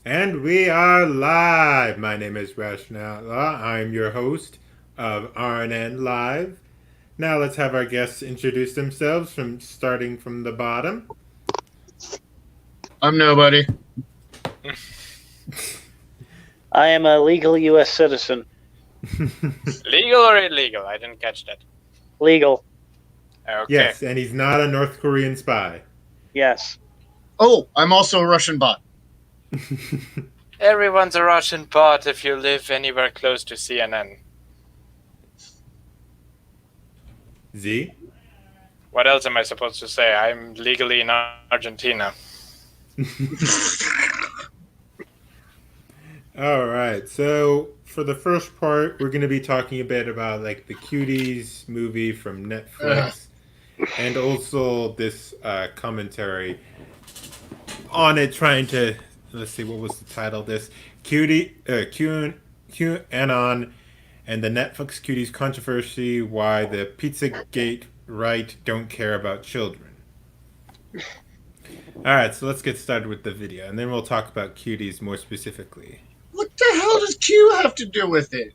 And we are live. My name is Ration Outlaw. I'm your host of RNN Live. Now let's have our guests introduce themselves from starting from the bottom. I'm nobody. I am a legal U.S. citizen. Legal or illegal? I didn't catch that. Legal, Okay. Yes, and he's not a North Korean spy. yes. Oh, I'm also a Russian bot. Everyone's a Russian bot if you live anywhere close to CNN. Z? What else am I supposed to say? I'm legally in Argentina. All right. So for the first part, we're going to be talking a bit about like the Cuties movie from Netflix, and also this commentary on it, trying to let's see what was the title. This QAnon and the Netflix Cuties controversy: why the Pizzagate right don't care about children. All right, so let's get started with the video, and then we'll talk about Cuties more specifically. What the hell does Q have to do with it?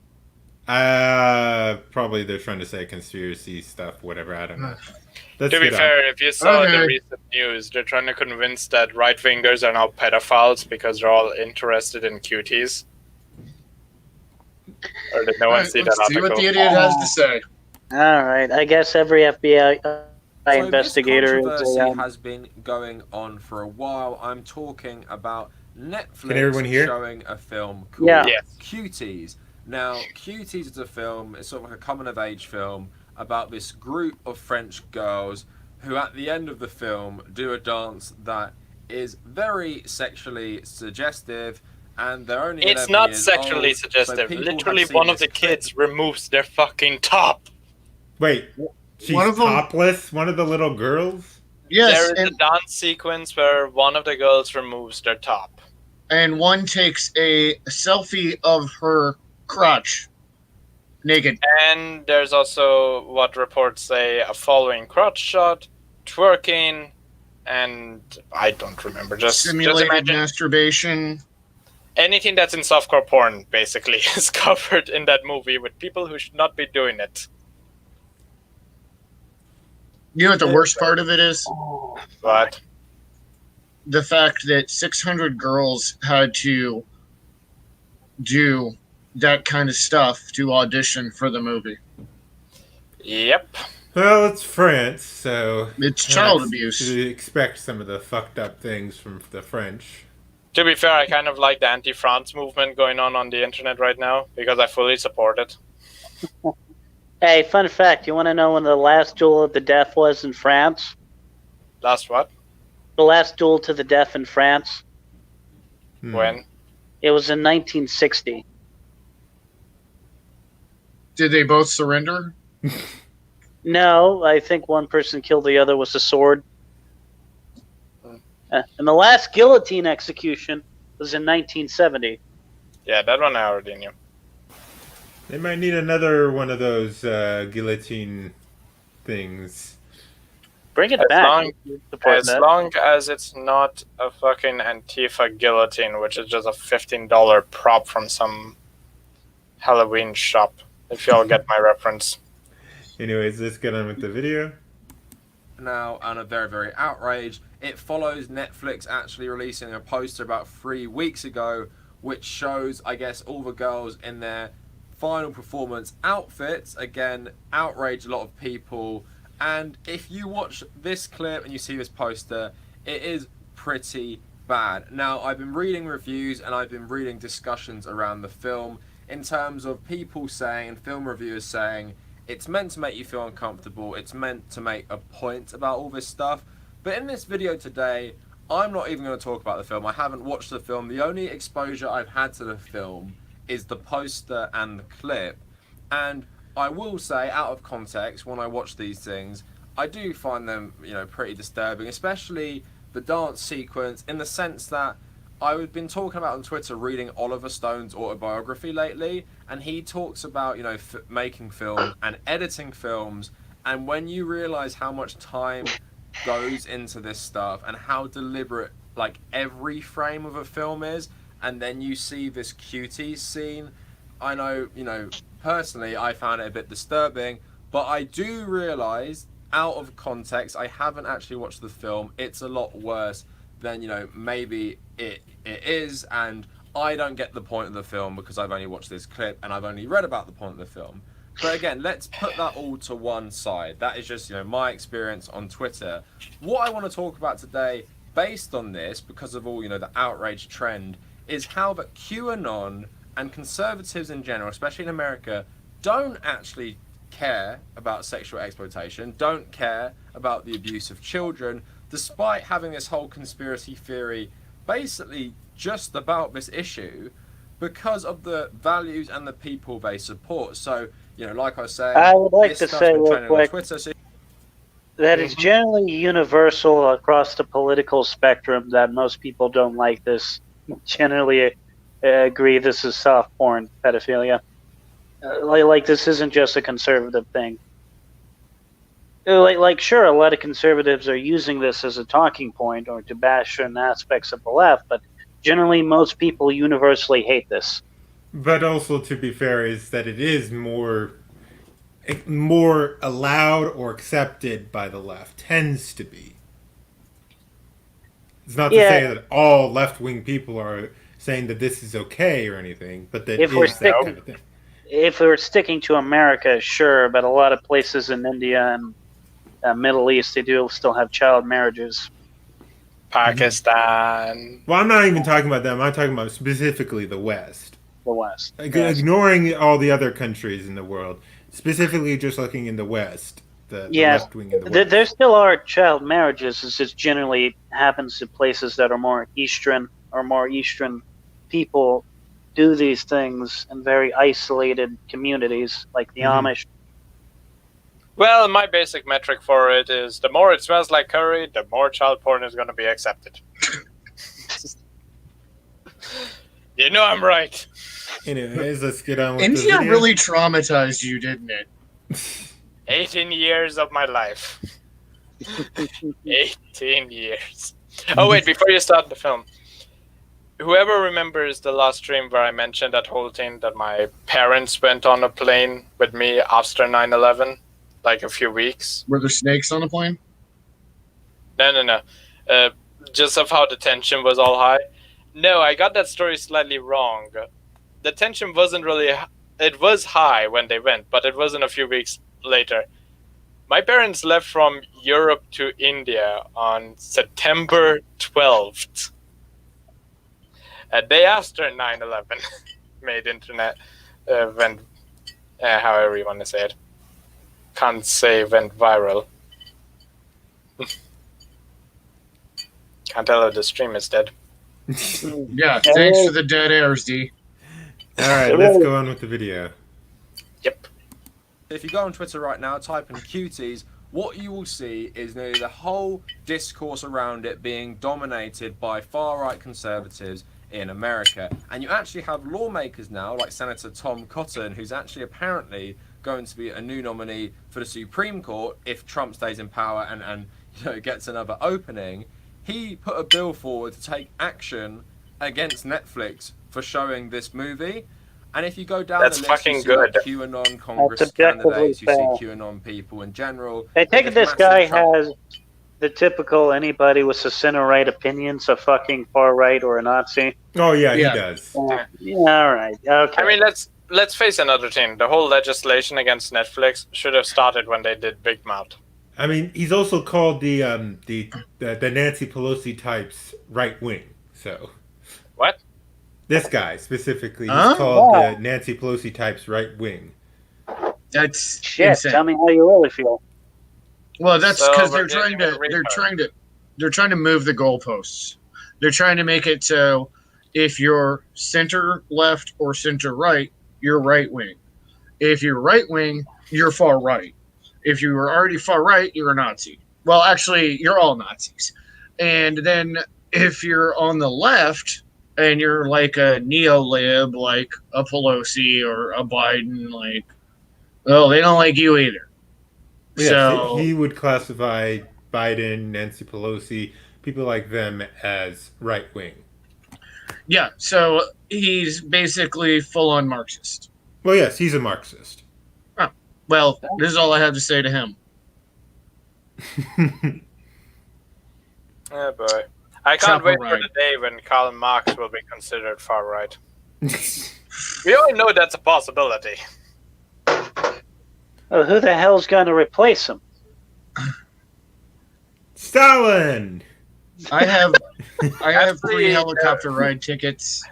Probably they're trying to say conspiracy stuff, whatever. I don't know. To be fair, if you saw Okay. the recent news, they're trying to convince that right-wingers are now pedophiles because they're all interested in cuties. Or did no one see that Let's see article? what the idiot has to say. All right. I guess every FBI investigator This is controversy has been going on for a while. I'm talking about Can everyone Netflix hear? showing a film called Yeah. Yes. Cuties. Now, Cuties is a film, it's sort of like a coming-of-age film about this group of French girls who at the end of the film do a dance that is very sexually suggestive, and they're only It's 11 not years sexually old, so suggestive. people Literally, have seen one of this the clip. kids removes their fucking top. Wait, she's One of them- topless. One of the little girls. Yes, There is a and, dance sequence where one of the girls removes their top. and one takes a selfie of her crotch. Naked. And there's also what reports say a following crotch shot, twerking, and I don't remember. Just Simulated imagine masturbation. anything that's in softcore porn basically is covered in that movie with people who should not be doing it. You know what the worst part of it is? But The fact that 600 girls had to do that kind of stuff to audition for the movie. yep. Well, it's France, so It's child you abuse. expect some of the fucked up things from the French. To be fair, I kind of like the anti-France movement going on the internet right now because I fully support it. Hey, fun fact. You want to know when the last duel of the deaf was in France? Last what? The last duel to the deaf in France? When? It was in 1960. Did they both surrender? No, I think one person killed the other with a sword. And the last guillotine execution was in 1970. Yeah, that one I already knew. They might need another one of those guillotine things. Bring it As back. long- Support As that. long as it's not a fucking Antifa guillotine, which is just a $15 prop from some Halloween shop, if y'all get my reference. Anyways, let's get on with the video. Now and are very, very outraged. It follows Netflix actually releasing a poster about 3 weeks ago, which shows, I guess, all the girls in their final performance outfits. Again, outraged a lot of people. And if you watch this clip and you see this poster, it is pretty bad. Now, I've been reading reviews and I've been reading discussions around the film in terms of people saying, and film reviewers saying, it's meant to make you feel uncomfortable, it's meant to make a point about all this stuff. But in this video today, I'm not even going to talk about the film. I haven't watched the film. The only exposure I've had to the film is the poster and the clip. And I will say, out of context, when I watch these things, I do find them, pretty disturbing, especially the dance sequence, in the sense that I've been talking about on Twitter reading Oliver Stone's autobiography lately, and he talks about, making film and editing films, and when you realize how much time goes into this stuff and how deliberate, like, every frame of a film is, and then you see this cuties scene. I know, personally, I found it a bit disturbing, but I do realize, out of context, I haven't actually watched the film. It's a lot worse than maybe it is, and I don't get the point of the film because I've only watched this clip and I've only read about the point of the film. But again, let's put that all to one side. That is just my experience on Twitter. What I want to talk about today, based on this, because of all the outrage trend, is how that QAnon and conservatives in general, especially in America, don't actually care about sexual exploitation, don't care about the abuse of children, despite having this whole conspiracy theory basically just about this issue because of the values and the people they support. So, like I was saying, I would like this to stuff's say been real trending on quick Twitter, so that it's generally universal across the political spectrum that most people don't like this. Generally agree this is soft porn pedophilia. Like this isn't just a conservative thing. Sure, a lot of conservatives are using this as a talking point or to bash certain aspects of the left, but generally most people universally hate this. But also, to be fair, is that it is more allowed or accepted by the left. Tends to be. It's not to say that all left-wing people are saying that this is okay or anything, but that is that kind of thing. If we're sticking to America, sure, but a lot of places in India and Middle East, they do still have child marriages. Pakistan. Well, I'm not even talking about them. I'm talking about specifically the West. The West. Yes. Ignoring all the other countries in the world. Specifically just looking in the West. The left wing in the West. There still are child marriages. It just generally happens to places that are more Eastern people do these things in very isolated communities, like the Amish. Well, my basic metric for it is the more it smells like curry, the more child porn is going to be accepted. I'm right. Anyways, let's get on with India the video. really traumatized you, didn't it? 18 years of my life. 18 years. Oh, wait, before you start the film. Whoever remembers the last stream where I mentioned that whole thing that my parents went on a plane with me after 9/11, like a few weeks. Were there snakes on the plane? No. Just of how the tension was all high. No, I got that story slightly wrong. The tension wasn't really... It was high when they went, but it wasn't a few weeks later. My parents left from Europe to India on September 12th. A day after 9/11 made internet went... however you want to say it. Can't say went viral. Can't tell if the stream is dead. Yeah, thanks for the dead airs, D. Alright, let's go on with the video. Yep. if you go on Twitter right now, type in cuties, what you will see is nearly the whole discourse around it being dominated by far-right conservatives in America. And you actually have lawmakers now, like Senator Tom Cotton, who's actually apparently going to be a new nominee for the Supreme Court if Trump stays in power and gets another opening. He put a bill forward to take action against Netflix for showing this movie. And if you go down That's the list, fucking you see good. like QAnon Congress candidates, you see QAnon people in general. I take it this guy has the typical anybody with a center-right opinions, a fucking far-right or a Nazi. Oh, yeah, Yeah. he does. Yeah, all right. Okay. I mean, let's face another thing. The whole legislation against Netflix should have started when they did Big Mouth. I mean, he's also called the Nancy Pelosi types right wing. So What? this guy specifically, he's Huh? called Wow. the Nancy Pelosi types right wing. That's Shit, insane. tell me how you really feel. Well, that's So because we're getting a they're trying to move the goalposts. They're trying to make it so if you're center left or center right, you're right wing. If you're right wing, you're far right. If you were already far right, you're a Nazi. Well, actually, you're all Nazis. And then if you're on the left and you're like a neo-lib, like a Pelosi or a Biden, like, well, they don't like you either. Yeah, So he would classify Biden, Nancy Pelosi, people like them as right wing. Yeah, so he's basically full-on Marxist. Well, yes, he's a Marxist. Well, this is all I have to say to him. Oh boy. I can't Chopper wait for ride. the day when Karl Marx will be considered far right. We all know that's a possibility. Oh, who the hell's going to replace him? Stalin. I have Actually, free helicopter ride tickets.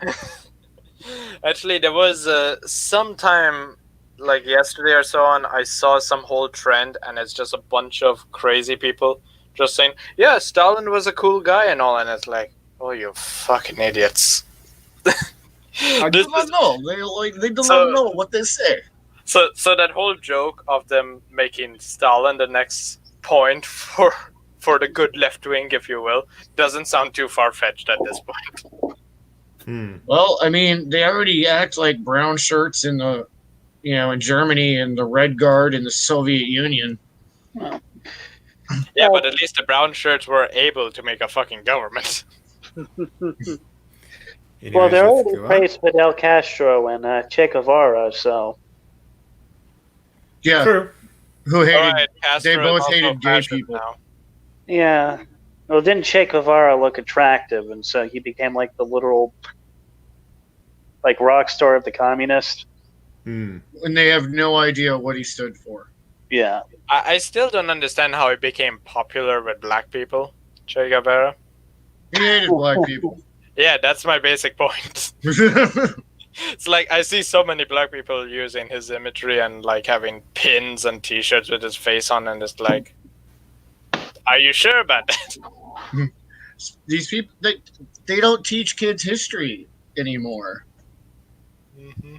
Actually, there was sometime like yesterday or so on, I saw some whole trend, and it's just a bunch of crazy people just saying, "Yeah, Stalin was a cool guy and all," and it's like, "Oh, you fucking idiots!" I do This not is- know. They do So- not know what they say. So that whole joke of them making Stalin the next point for the good left wing, if you will, doesn't sound too far fetched at this point. Well, I mean, they already act like brown shirts in the, in Germany and the Red Guard in the Soviet Union. Yeah, but at least the brown shirts were able to make a fucking government. Well, they're Anyways, let's already go on. praised Fidel Castro and Che Guevara, so Yeah, True. who hated. Alright, Castro they is both also hated gay fascist people. now. yeah. Well, didn't Che Guevara look attractive, and so he became like the literal, like, rock star of the communists? Hmm. And they have no idea what he stood for. Yeah. I still don't understand how he became popular with black people, Che Guevara. He hated black people. Yeah, that's my basic point. It's like I see so many black people using his imagery and like having pins and T-shirts with his face on, and it's like, are you sure about that? These people, they don't teach kids history anymore. Mm-hmm.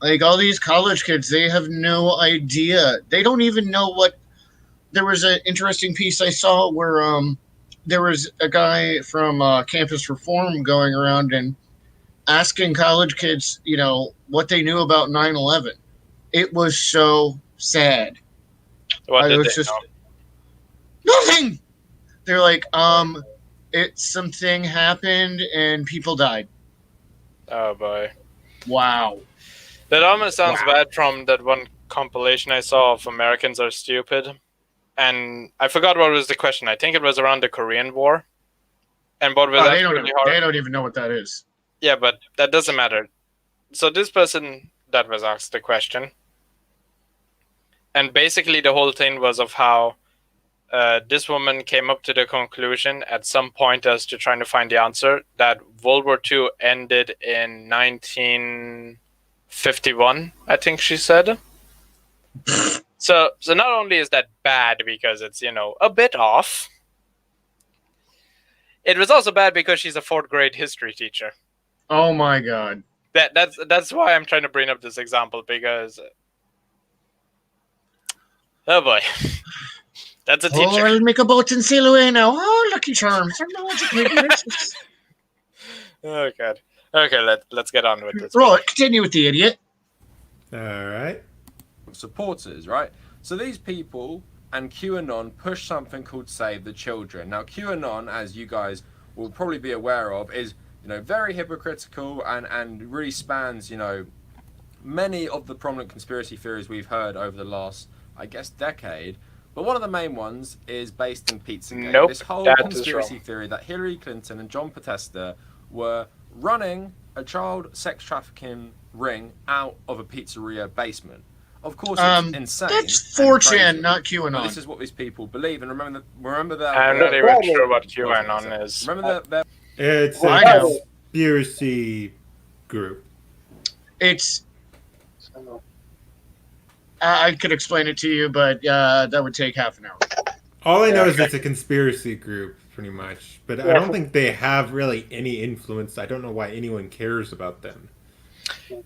Like all these college kids, they have no idea. They don't even know what. There was an interesting piece I saw where there was a guy from Campus Reform going around and asking college kids, what they knew about 9/11. It was so sad. What I did was they just know? nothing. They're like, something happened and people died. Oh boy, Wow. that almost sounds Wow. bad from that one compilation I saw of Americans Are Stupid, and I forgot what was the question. I think it was around the Korean War, and what was Oh, actually really hard. they don't even know what that is. Yeah, but that doesn't matter. So this person that was asked the question, and basically the whole thing was of how this woman came up to the conclusion at some point as to trying to find the answer that World War II ended in 1951, I think she said. So not only is that bad because it's, a bit off, it was also bad because she's a 4th grade history teacher. Oh my god. That's why I'm trying to bring up this example, because oh boy, that's a Oh, teacher. I'll make a boat and sail away now. Oh, Lucky Charms. Oh god. Okay, let's get on with this. Right, continue with the idiot. All right. Supporters, right? So these people and QAnon push something called Save the Children. Now, QAnon, as you guys will probably be aware of, is very hypocritical and really spans many of the prominent conspiracy theories we've heard over the last, I guess, decade. But one of the main ones is based in Pizzagate. Nope, this whole that is conspiracy wrong. theory that Hillary Clinton and John Podesta were running a child sex trafficking ring out of a pizzeria basement. Of course, it's insane. That's and 4chan, crazy, not but QAnon. this is what these people believe. And remember that. I'm not even sure what QAnon is. Remember that. It's I a know. conspiracy group. It's. I could explain it to you, but that would take half an hour. All I know is it's a conspiracy group, pretty much. But I don't think they have really any influence. I don't know why anyone cares about them.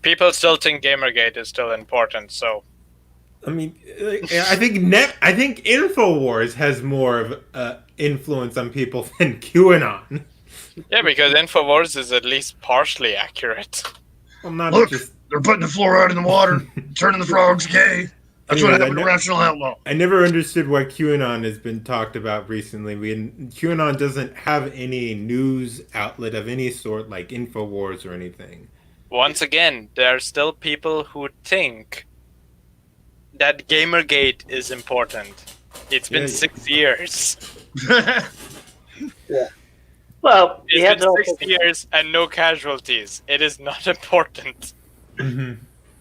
People still think Gamergate is still important, so I mean, I think Infowars has more of influence on people than QAnon. yeah, because Infowars is at least partially accurate. Well, not Look. just They're putting the fluoride in the water, turning the frogs gay. That's Anyways, what happened to Rational Outlaw. I never understood why QAnon has been talked about recently. QAnon doesn't have any news outlet of any sort, like InfoWars or anything. Once again, there are still people who think that Gamergate is important. It's been Yeah. 6 years. Well, you have It's been to 6 years and no casualties. It is not important. Mm-hmm.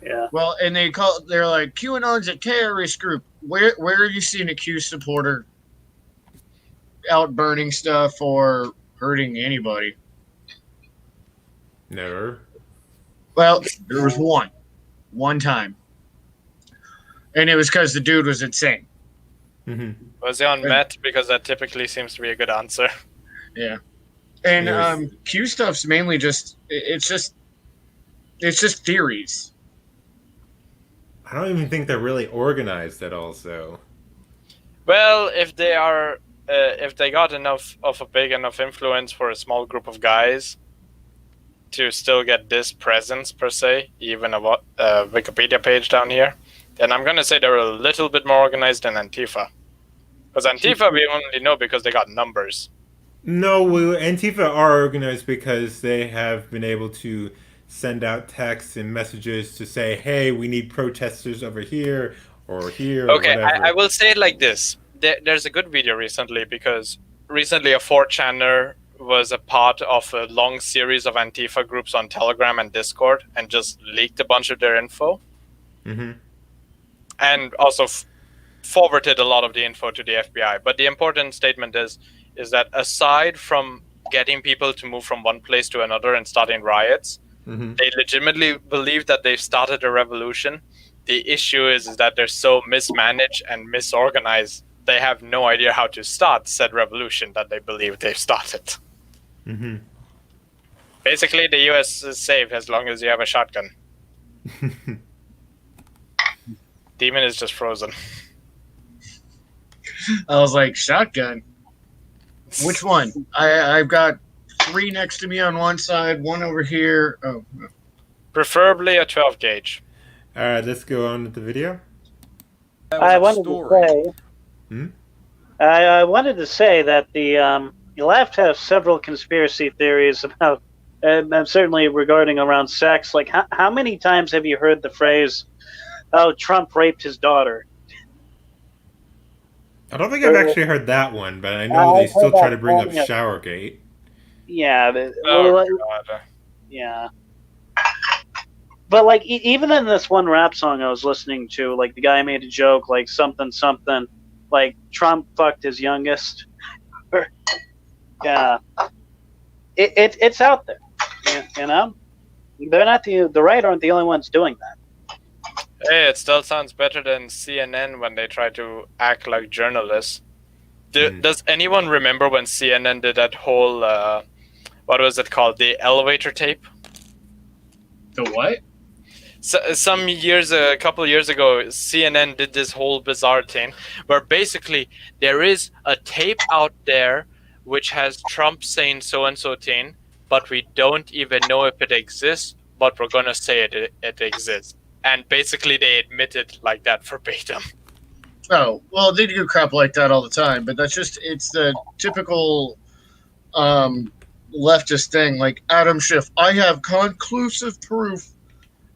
Yeah. Well, and they're like, QAnon's a terrorist group. Where have you seen a Q supporter out burning stuff or hurting anybody? Never. Well, there was one time, and it was because the dude was insane. Mm-hmm. Was he on Met? Because that typically seems to be a good answer. Yeah, and Yes. Q stuff's mainly it's just theories. I don't even think they're really organized at all. So. Well, if they are, if they got enough of a big enough influence for a small group of guys to still get this presence per se, even a Wikipedia page down here, then I'm gonna say they're a little bit more organized than Antifa. Because Antifa we only know because they got numbers. No, Antifa are organized because they have been able to send out texts and messages to say, "Hey, we need protesters over here or here." Or Okay, whatever. I will say it like this. There's a good video recently because recently a 4chaner was a part of a long series of Antifa groups on Telegram and Discord and just leaked a bunch of their info. Mm-hmm. And also forwarded a lot of the info to the FBI. But the important statement is that aside from getting people to move from one place to another and starting riots, Mm-hmm. they legitimately believe that they've started a revolution. The issue is that they're so mismanaged and misorganized, they have no idea how to start said revolution that they believe they've started. Mm-hmm. Basically, the US is safe as long as you have a shotgun. Demon is just frozen. I was like, shotgun. Which one? I've got 3 next to me on one side, 1 over here. Oh, Preferably a 12 gauge. All right, let's go on with the video. I wanted to say. Hmm? I wanted to say that the left has several conspiracy theories about, certainly regarding around sex. Like, how many times have you heard the phrase, "Oh, Trump raped his daughter"? I don't think I've actually heard that one, but I know they still try to bring up Showergate. Yeah, God. yeah. But like, even in this one rap song I was listening to, like the guy made a joke, like something, like Trump fucked his youngest. Yeah, it's out there. You know, they're not the right aren't the only ones doing that. Hey, it still sounds better than CNN when they try to act like journalists. Does anyone remember when CNN did that whole, what was it called? The elevator tape? the what? So, a couple years ago, CNN did this whole bizarre thing where basically there is a tape out there which has Trump saying so-and-so thing, but we don't even know if it exists, but we're going to say it exists. And basically they admit it like that verbatim. Oh, well, they do crap like that all the time, but it's the typical leftist thing. Like Adam Schiff, I have conclusive proof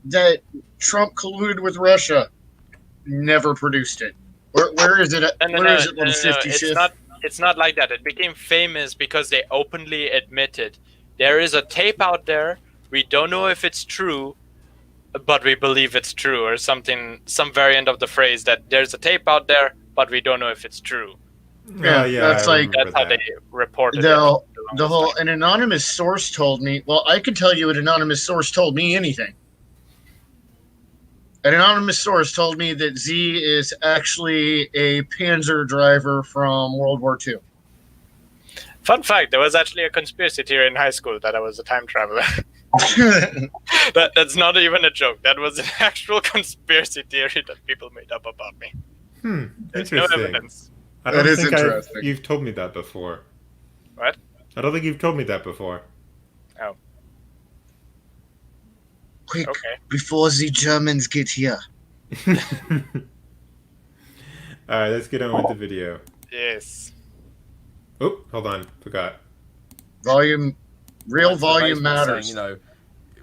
that Trump colluded with Russia. Never produced it. Where is it? Where is it on 50 Schiff? It's not like that. It became famous because they openly admitted there is a tape out there. We don't know if it's true, but we believe it's true, or something, some variant of the phrase that there's a tape out there, but we don't know if it's true. Yeah, that's I like- remember That's how that. they reported The it. the whole an anonymous source told me. Well, I can tell you an anonymous source told me anything. An anonymous source told me that Z is actually a Panzer driver from World War II. Fun fact, there was actually a conspiracy theory in high school that I was a time traveler. That's not even a joke. That was an actual conspiracy theory that people made up about me. There's no Interesting. evidence. I don't That is think interesting. you've told me that before. What? I don't think you've told me that before. Quick, Okay. before the Germans get here. All right, let's get on with the video. Yes. Oh, hold on, forgot. Volume, real Went to the volume basement matters. saying,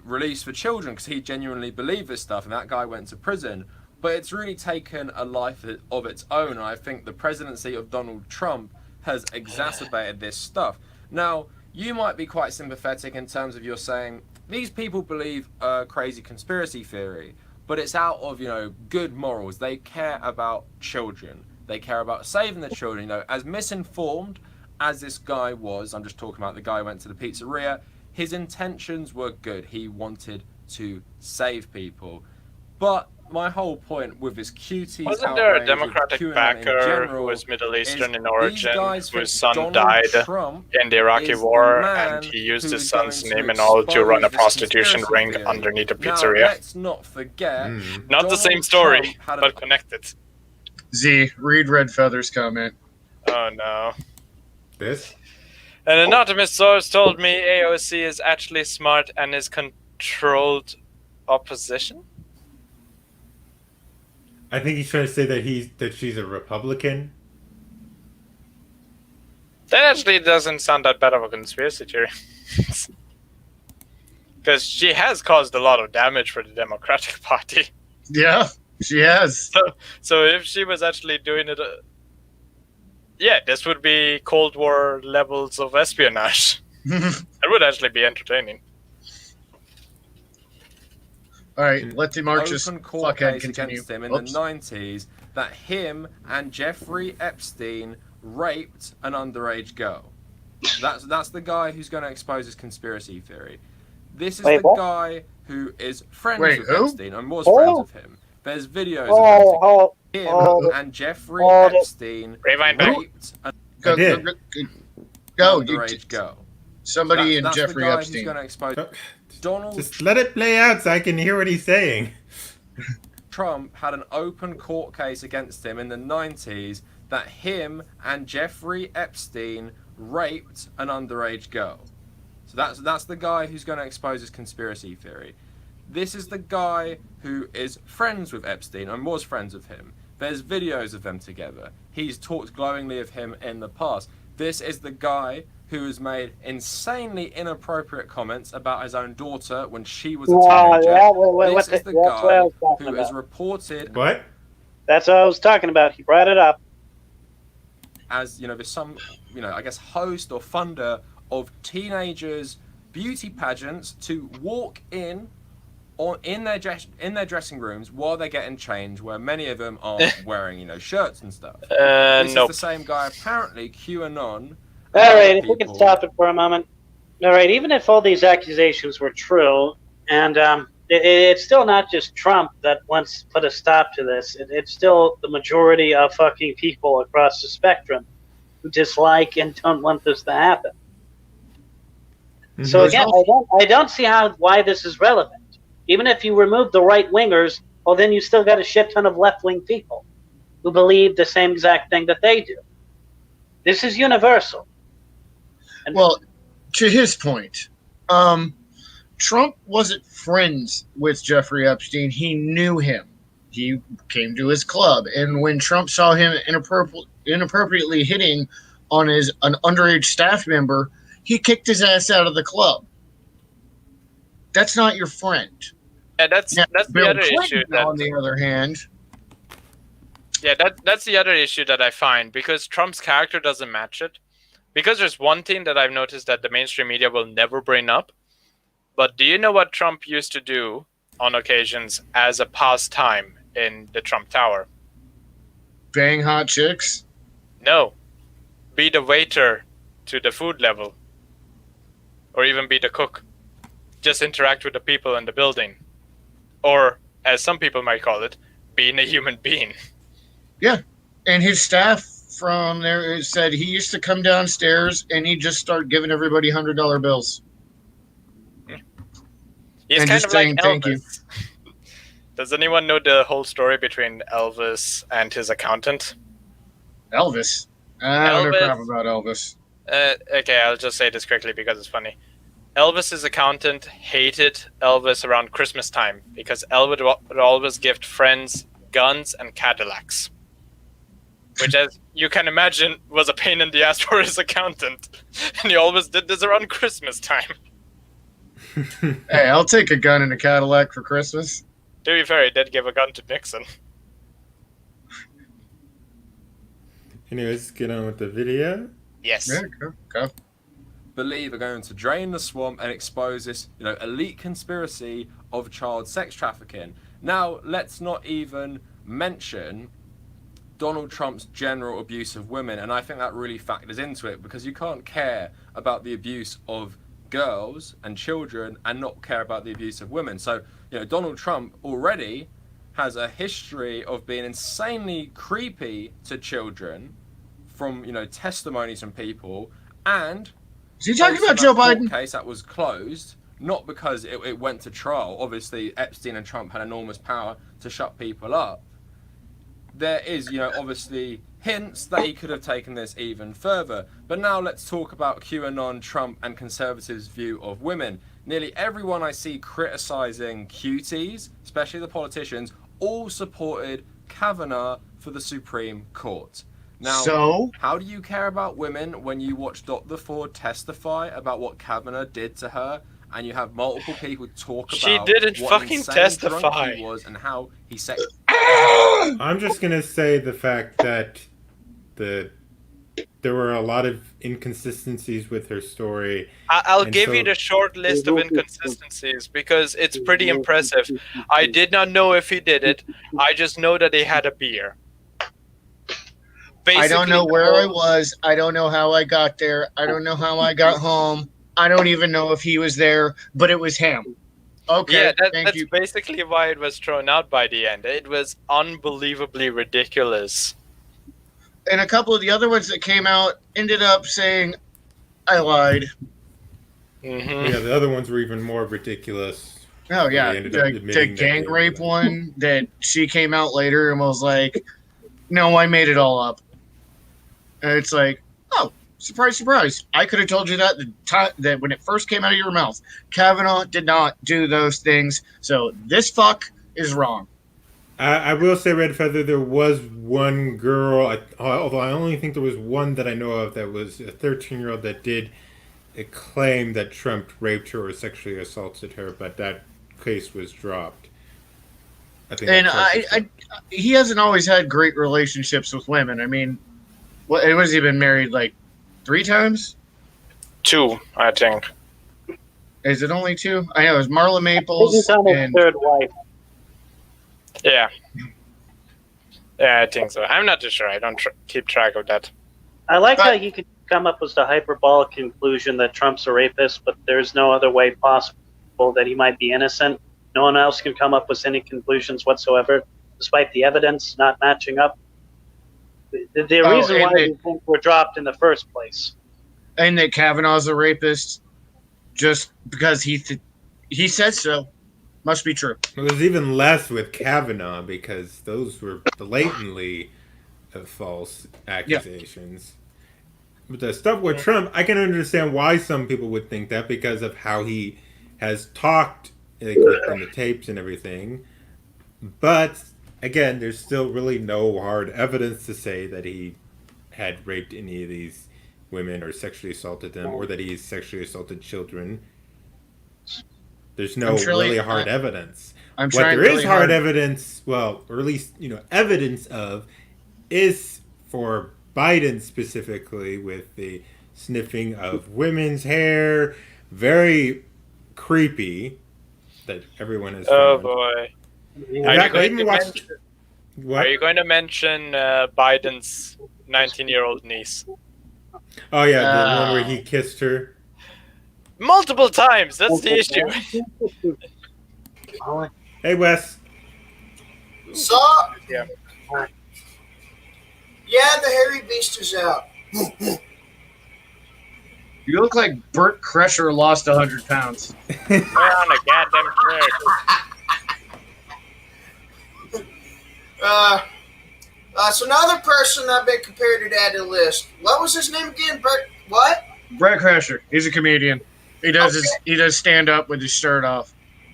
release for children, because he genuinely believed this stuff, and that guy went to prison. But it's really taken a life of its own, and I think the presidency of Donald Trump has exacerbated this stuff. Now, you might be quite sympathetic in terms of you're saying, these people believe a crazy conspiracy theory, but it's out of, good morals. They care about children. They care about saving the children. As misinformed as this guy was, I'm just talking about the guy who went to the pizzeria, his intentions were good. He wanted to save people. But my whole point with this cuties Wasn't there a outrage, with Democratic QAnon in backer general, who was Middle Eastern is in origin, these guys whose think son Donald died Trump in the Iraqi is the war, man and he used who his is son's going to name and all to run a expose this prostitution conspiracy ring theory. underneath a Now, pizzeria. let's not forget, Not the same Donald story, Trump had but connected. Z, read Red Feather's comment. Oh no. This? An anonymous source told me AOC is actually smart and is controlled opposition? I think he's trying to say that she's a Republican. That actually doesn't sound that bad of a conspiracy theory. Because she has caused a lot of damage for the Democratic Party. Yeah, she has. So if she was actually doing it... yeah, this would be Cold War levels of espionage. It would actually be entertaining. All right, let the Marxist open court fuckhead case continue. against him in Oops. the 90s that him and Jeffrey Epstein raped an underage girl. That's the guy who's going to expose his conspiracy theory. This is Wait, the what? guy who is friends Wait, with who? Epstein and was Oh. friends with him. There's videos Oh, of him oh, and Jeffrey oh, Epstein Rewind back. raped an Go, I did. go, you, underage girl. somebody That's and Jeffrey the guy Epstein. who's going to expose Oh, Donald just let it play out so I can hear what he's saying. Trump had an open court case against him in the 90s that him and Jeffrey Epstein raped an underage girl. So that's the guy who's going to expose his conspiracy theory. This is the guy who is friends with Epstein and was friends with him. There's videos of them together. He's talked glowingly of him in the past. This is the guy who has made insanely inappropriate comments about his own daughter when she was a teenager. This is the guy who is reported What? That's what I was talking about. He brought it up. as, there's some, I guess host or funder of teenagers' beauty pageants to walk in in their dressing rooms while they're getting changed, where many of them are wearing, shirts and stuff. This Nope. is the same guy, apparently, QAnon. All right, if we could stop it for a moment. All right, even if all these accusations were true, and it's still not just Trump that wants to put a stop to this. It's still the majority of fucking people across the spectrum who dislike and don't want this to happen. So again, I don't see why this is relevant. Even if you remove the right wingers, well, then you still got a shit ton of left wing people who believe the same exact thing that they do. This is universal. And Well, to his point, Trump wasn't friends with Jeffrey Epstein. He knew him. He came to his club, and when Trump saw him inappropriately hitting on an underage staff member, he kicked his ass out of the club. That's not your friend. Yeah, that's Now, the Bill other issue. Clinton, on the other hand, That's the other issue that I find, because Trump's character doesn't match it. Because there's one thing that I've noticed that the mainstream media will never bring up. But do you know what Trump used to do on occasions as a pastime in the Trump Tower? bang hot chicks. No. Be the waiter to the food level. Or even be the cook. Just interact with the people in the building. Or, as some people might call it, being a human being. Yeah, and his staff from there said he used to come downstairs and he'd just start giving everybody $100 bills. He's And kind just of like saying thank you. Elvis. Does anyone know the whole story between Elvis and his accountant? Elvis. I don't know Elvis. crap about Elvis. Okay, I'll just say this quickly because it's funny. Elvis's accountant hated Elvis around Christmas time because Elvis would always gift friends guns and Cadillacs. which, as you can imagine, was a pain in the ass for his accountant. And he always did this around Christmas time. Hey, I'll take a gun and a Cadillac for Christmas. To be fair, he did give a gun to Nixon. Anyways, get on with the video. Yes. Yeah, go. Believe are going to drain the swamp and expose this, elite conspiracy of child sex trafficking. Now, let's not even mention Donald Trump's general abuse of women, and I think that really factors into it, because you can't care about the abuse of girls and children and not care about the abuse of women. So, Donald Trump already has a history of being insanely creepy to children from, testimonies from people, and Is he talking about Joe Biden? Case that was closed, not because it went to trial. Obviously, Epstein and Trump had enormous power to shut people up. There is, obviously hints that he could have taken this even further. But now let's talk about QAnon, Trump, and conservatives' view of women. Nearly everyone I see criticizing cuties, especially the politicians, all supported Kavanaugh for the Supreme Court. Now, So? How do you care about women when you watch Dr. Ford testify about what Kavanaugh did to her, and you have multiple people talk about She didn't what fucking insane testify. drunk he was and how he said. I'm just gonna say the fact that there were a lot of inconsistencies with her story. I'll And give so- you the short list of inconsistencies because it's pretty impressive. I did not know if he did it. I just know that he had a beer. I don't know Basically, where I was. I don't know how I got there. I don't know how I got home. I don't even know if he was there, but it was him. Okay, Yeah, thank that's you. basically why it was thrown out by the end. It was unbelievably ridiculous. And a couple of the other ones that came out ended up saying, I lied. Hmm Yeah, the other ones were even more ridiculous. Oh, yeah. They ended up The admitting that gang they were rape lying. one that she came out later and was like, no, I made it all up. And it's like, oh, surprise, surprise. I could have told you that when it first came out of your mouth. Kavanaugh did not do those things. So this fuck is wrong. I will say, Red Feather, there was one girl, although I only think there was one that I know of, that was a 13-year-old that did claim that Trump raped her or sexually assaulted her, but that case was dropped. I think. And that charge was he hasn't always had great relationships with women. I mean, what has he been married like 3 times? 2, I think. Is it only 2? I know it was Marla This Maples is on his and third wife. Yeah. Yeah, I think so. I'm not too sure. I don't keep track of that. I like But- how you could come up with the hyperbolic conclusion that Trump's a rapist, but there's no other way possible that he might be innocent. No one else can come up with any conclusions whatsoever, despite the evidence not matching up. The Oh, reason and why these things were dropped in the first place. and that Kavanaugh's a rapist just because he said so. Must be true. Well, there's even less with Kavanaugh because those were blatantly false accusations. But the stuff with Trump, I can understand why some people would think that because of how he has talked in the tapes and everything. But again, there's still really no hard evidence to say that he had raped any of these women or sexually assaulted them or that he's sexually assaulted children. There's no really hard evidence. I'm What trying there is really hard hard. evidence, well, or at least, evidence of, is for Biden specifically with the sniffing of women's hair. Very creepy that everyone has Oh found. boy. In Are you fact, I going even to watched... mention, What? are you going to mention Biden's 19-year-old niece? Oh, yeah, the one where he kissed her. Multiple times! That's the issue. Hey, Wes. So, Yeah. yeah, the hairy beast is out. You look like Burt Kreischer lost 100 pounds. We're on a goddamn thread. So another person I've been compared to add to the list. What was his name again? Bert? What? Brett Kreischer. He's a comedian. He does stand up with his shirt off.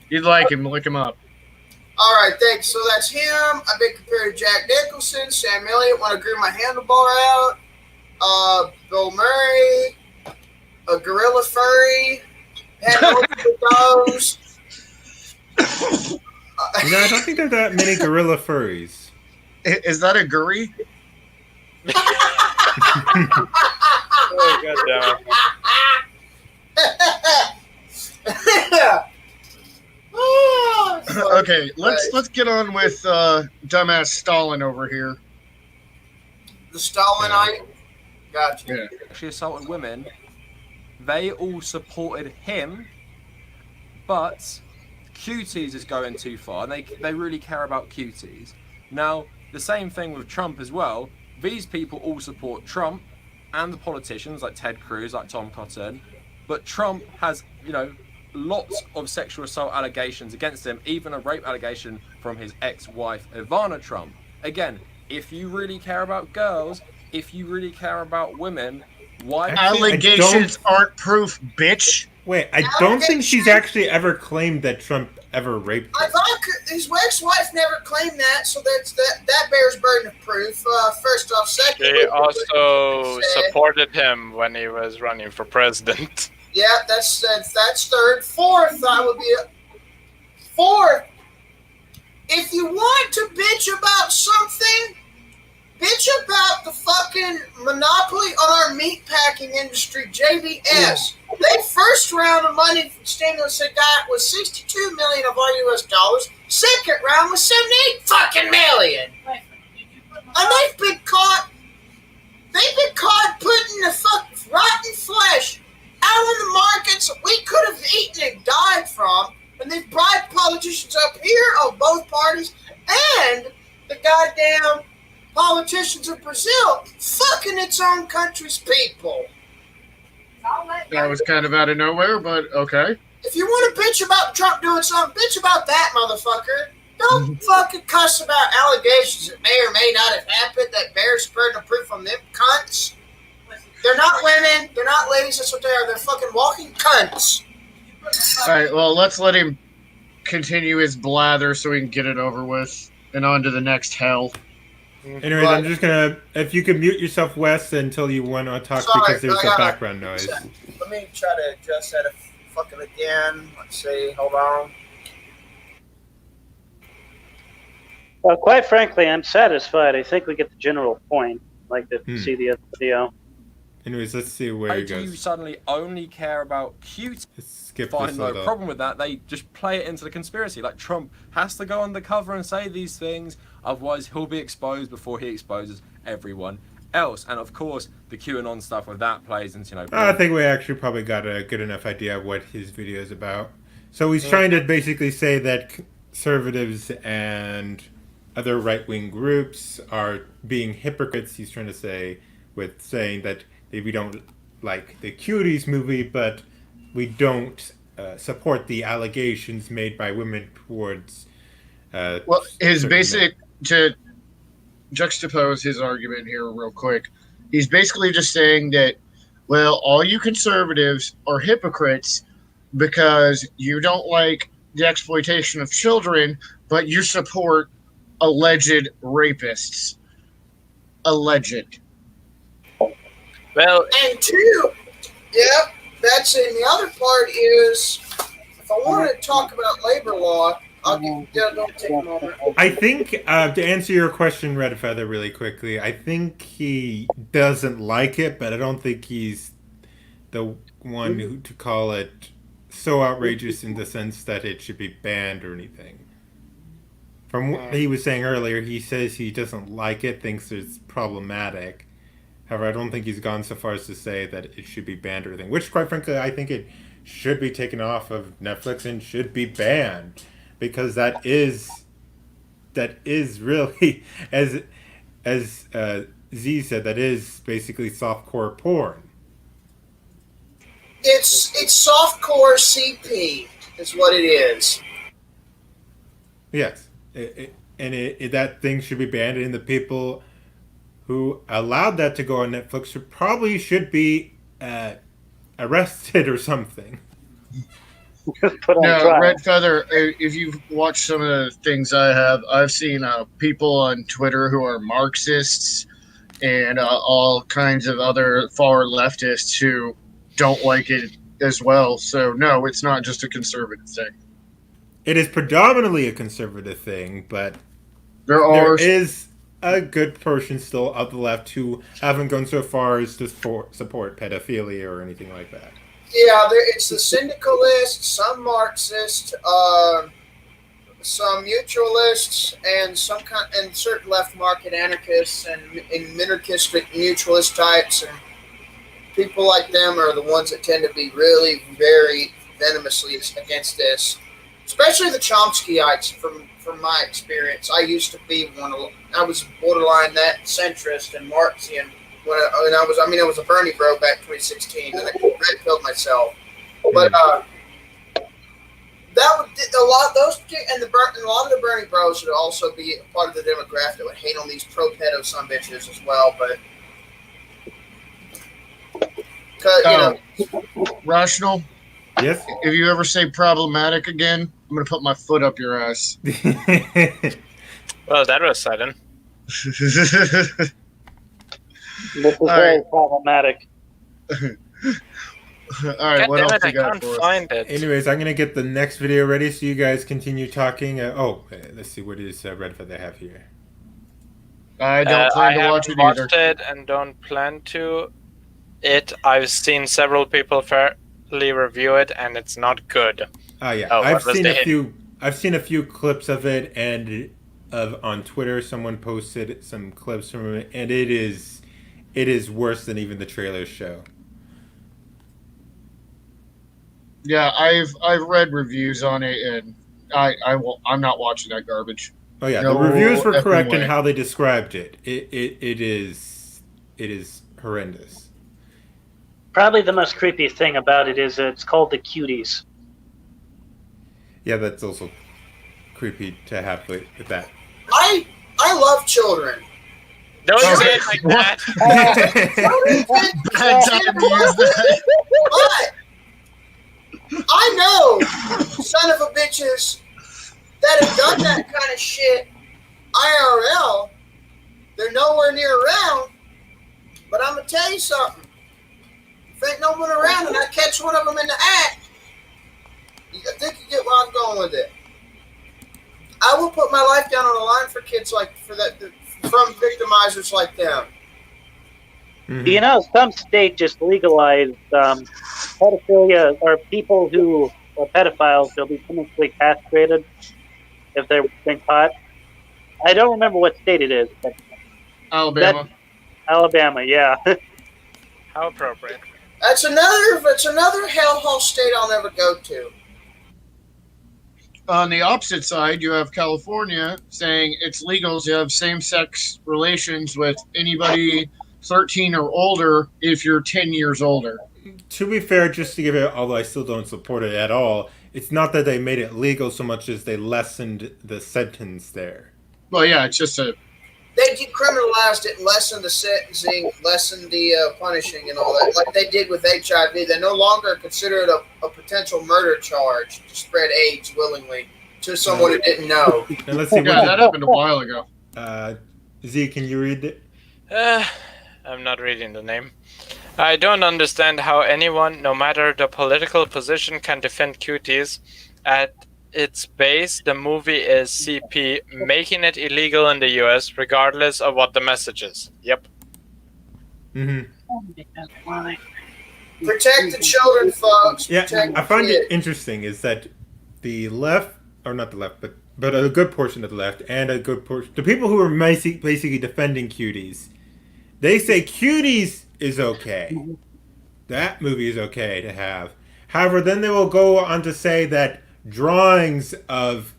You'd like him. Look him up. All right, thanks. So that's him. I've been compared to Jack Nicholson, Sam Elliott when I grew my handlebar out. Bill Murray, a gorilla furry, had multiple toes. I don't think there are that many gorilla furries. Is that a gurry? Oh, God damn it. Okay, let's get on with dumbass Stalin over here. The Stalinite. Gotcha. Yeah. Actually assaulted women. They all supported him, but cuties is going too far, and they really care about cuties. Now, the same thing with Trump as well. These people all support Trump and the politicians like Ted Cruz, like Tom Cotton, but Trump has, lots of sexual assault allegations against him, even a rape allegation from his ex-wife Ivana Trump. Again, if you really care about girls, if you really care about women, why? Actually, Allegations aren't proof, bitch. Wait, I don't think she's actually ever claimed that Trump ever raped her. His ex-wife never claimed that, so that bears burden of proof. First off, second, They also supported him when he was running for president. Yeah, that's third. Fourth, Fourth, if you want to bitch about something, bitch about the fucking monopoly on our meat packing industry, JBS. Their first round of money from stimulus they got was $62 million of our US dollars. Second round was $78 fucking million. And they've been caught putting the fucking rotten flesh out on the markets we could have eaten and died from. And they've bribed politicians up here of both parties and the goddamn politicians of Brazil fucking its own country's people. That was kind of out of nowhere, but okay. If you want to bitch about Trump doing something, bitch about that, motherfucker. Don't fucking cuss about allegations that may or may not have happened that bears burden of proof on them cunts. They're not women. They're not ladies. That's what they are. They're fucking walking cunts. All right, well, let's let him continue his blather so we can get it over with and on to the next hell. Anyways, I'm just gonna, if you could mute yourself, Wes, until you want to talk, because there's a background noise. Let me try to adjust that fucking again. Let's see. Hold on. Well, quite frankly, I'm satisfied. I think we get the general point. I'd like to see the other video. Anyways, let's see where Why it do you goes. suddenly only care about cute? Let's skip Fine, this no little. problem with that. They just play it into the conspiracy. Like, Trump has to go undercover and say these things, otherwise he'll be exposed before he exposes everyone else. And of course, the QAnon stuff with that plays into, I think we actually probably got a good enough idea of what his video is about. So he's trying to basically say that conservatives and other right-wing groups are being hypocrites. He's trying to say with saying that we don't like the Cuties movie, but we don't support the allegations made by women towards. Well, his certain basic, to juxtapose his argument here real quick, he's basically just saying that, well, all you conservatives are hypocrites because you don't like the exploitation of children, but you support alleged rapists. Alleged. Well, And two, yep, that's in the other part is if I want to talk about labor law, don't take a moment. I think to answer your question, Red Feather, really quickly, I think he doesn't like it, but I don't think he's the one who to call it so outrageous in the sense that it should be banned or anything. From what he was saying earlier, he says he doesn't like it, thinks it's problematic. However, I don't think he's gone so far as to say that it should be banned or anything. Which, quite frankly, I think it should be taken off of Netflix and should be banned, because that is really, as Z said, that is basically softcore porn. It's softcore CP is what it is. Yes, that thing should be banned, and the people who allowed that to go on Netflix should be arrested or something. Put on No, trial. Red Feather, if you've watched some of the things I have, I've seen people on Twitter who are Marxists and all kinds of other far leftists who don't like it as well. So, no, it's not just a conservative thing. It is predominantly a conservative thing, but There there are. is a good portion still of the left who haven't gone so far as to support pedophilia or anything like that. Yeah, it's the syndicalists, some Marxists, some mutualists, and certain left market anarchists and minarchistic mutualist types, and people like them are the ones that tend to be really very venomously against this. Especially the Chomskyites, from my experience. I used to be I was borderline that centrist and Marxian when I was a Bernie bro back in 2016, and I red pilled myself. But that would a lot those and a lot of the Bernie bros would also be a part of the demographic that would hate on these pro pedo sumbitches as well. But Rational. Yes? If you ever say problematic again, I'm going to put my foot up your ass. Well, that was sudden. This is very problematic. All right, what else you got I can't for us? find it. Anyways, I'm gonna get the next video ready so you guys continue talking. Let's see, what does Red Feather have here? I don't plan to watch it either. watched it and don't plan to. I've seen several people fairly review it, and it's not good. Oh yeah, Oh, I've what was seen the a hit? few. I've seen a few clips of it, and on Twitter, someone posted some clips from it, and it is worse than even the trailers show. Yeah, I've read reviews on it, and I'm not watching that garbage. Oh yeah, No the reviews were effing correct in way. how they described it. It is horrendous. Probably the most creepy thing about it is it's called the Cuties. Yeah, that's also creepy to have with that. I love children. Don't Okay. say it like that. Bad time to use that. But I know son of a bitches that have done that kind of shit IRL. They're nowhere near around. But I'm gonna tell you something. If ain't no one around and I catch one of them in the act, I think you get where I'm going with it. I will put my life down on the line for kids from victimizers like them. Mhm. You know, some state just legalized pedophilia, or people who are pedophiles, they'll be chemically castrated if they're been caught. I don't remember what state it is, but Alabama. Alabama, yeah. How appropriate. That's another hellhole state I'll never go to. On the opposite side, you have California saying it's legal to have same-sex relations with anybody 13 or older if you're 10 years older. To be fair, just to give it, although I still don't support it at all, it's not that they made it legal so much as they lessened the sentence there. Well, yeah, it's just a They decriminalized it, lessened the sentencing, lessened the punishing and all that, like they did with HIV. They no longer consider it a potential murder charge to spread AIDS willingly to someone who didn't know. And let's see, yeah, that happened a while ago. Z, can you read it? I'm not reading the name. I don't understand how anyone, no matter the political position, can defend cuties. At its base, the movie is CP, making it illegal in the US, regardless of what the message is. Yep. Mm-hmm. Protect the children, folks. Yeah, Protect I find the it kids. interesting is that the left, or not the left, but a good portion of the left and a good portion, the people who are basically defending cuties, they say cuties is okay. That movie is okay to have. However, then they will go on to say that drawings of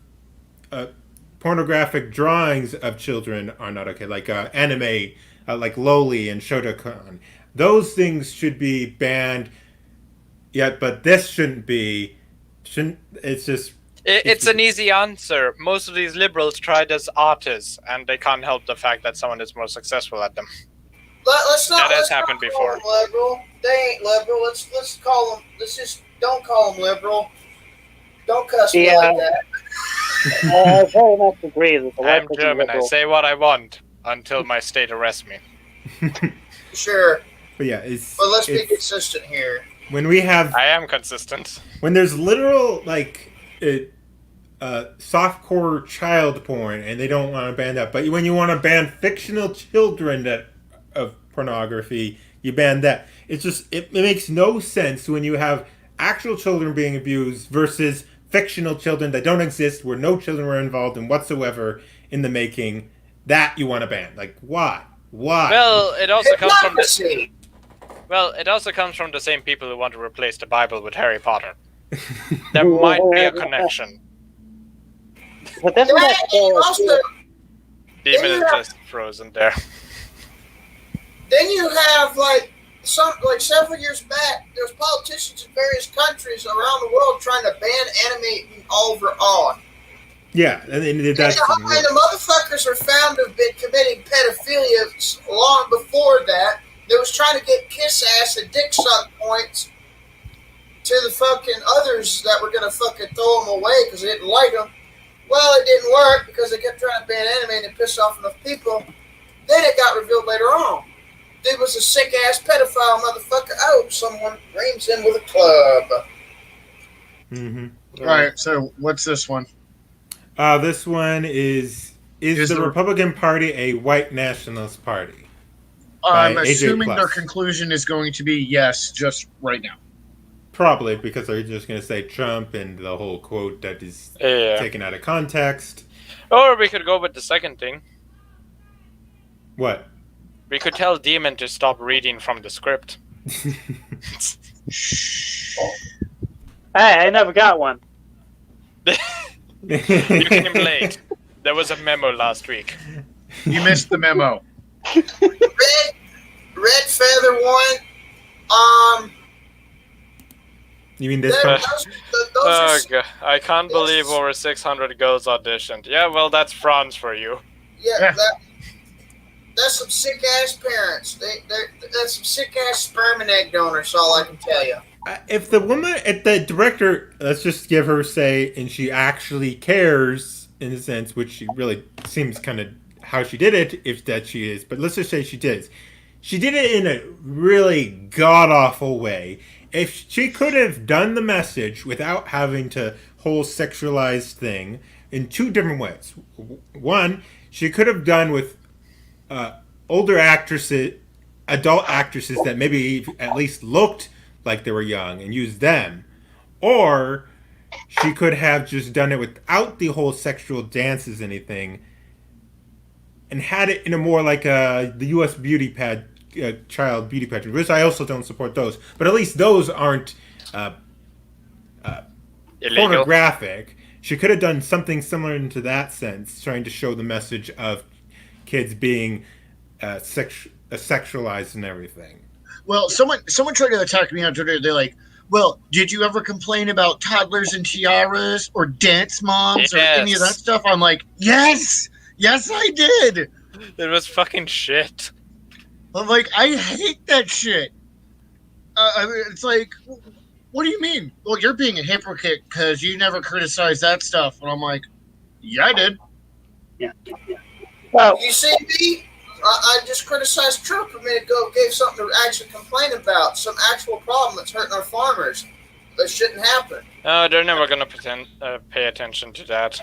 pornographic drawings of children are not okay, like anime, like Loli and Shotokan. Those things should be banned. Yeah, but this shouldn't be. It's just. It's an easy answer. Most of these liberals tried as artists, and they can't help the fact that someone is more successful at them. Let's not. That has let's not happened call before. them liberal. They ain't liberal. Let's call them. Let's just don't call them liberal. Don't cuss me Yeah. like that. I very much agree that the I'm left is German. I liberal. say what I want until my state arrests me. Sure, But yeah, it's but let's be it's consistent here. when we have I am consistent. when there's literal softcore child porn, and they don't want to ban that. But when you want to ban fictional children of pornography, you ban that. It's just it makes no sense when you have actual children being abused versus fictional children that don't exist, where no children were involved in whatsoever in the making. That you want to ban? Like why? Why? Well, it also comes from the Hypocrisy. same people who want to replace the Bible with Harry Potter. There might be a connection. But that's what Also, Demon is Yeah. just frozen there. then you have like several years back, there's politicians in various countries around the world trying to ban animating overall. Yeah, and that's And the motherfuckers are found to have been committing pedophilia long before that. They was trying to get kiss ass and dick suck points to the fucking others that were gonna fucking throw them away because they didn't like them. Well, it didn't work because they kept trying to ban anime and it pissed off enough people. Then it got revealed later on. Dude was a sick ass pedophile motherfucker. I hope someone reams him with a club. Mm-hmm. All right, so what's this one? This one is the Republican Party a white nationalist party? I'm By AJ assuming their Plus. conclusion is going to be yes, just right now. Probably because they're just going to say Trump and the whole quote that is Yeah. taken out of context. Or we could go with the second thing. What? We could tell Demon to stop reading from the script. Hey, I never got one. You came late. There was a memo last week. You missed the memo. Red Feather one. You mean this Those one? are God. I can't believe over 600 girls auditioned. Yeah, well, that's France for you. yeah. That's some sick ass parents. That's some sick ass sperm and egg donors. All I can tell you. If the director, let's just give her say, and she actually cares in a sense, which she really seems kind of how she did it, if that she is. But let's just say she did. She did it in a really god awful way. If she could have done the message without having to whole sexualized thing in two different ways. One, she could have done with older actresses, adult actresses that maybe at least looked like they were young and used them. Or she could have just done it without the whole sexual dances anything and had it in a more like the U.S. beauty pad child beauty pageant, which I also don't support those. But at least those aren't Illegal. pornographic. She could have done something similar into that sense, trying to show the message of kids being sexualized and everything. Well, someone tried to attack me on Twitter. They're like, well, did you ever complain about toddlers and tiaras or dance moms or any of that stuff? I'm like, yes, I did. It was fucking shit. I'm like, I hate that shit. I mean, it's like, what do you mean? Well, you're being a hypocrite because you never criticized that stuff. And I'm like, yeah, I did. Well, You see me? I just criticized Trump a minute ago. Gave something to actually complain about. Some actual problem that's hurting our farmers. That shouldn't happen. No, they're never gonna pay attention to that.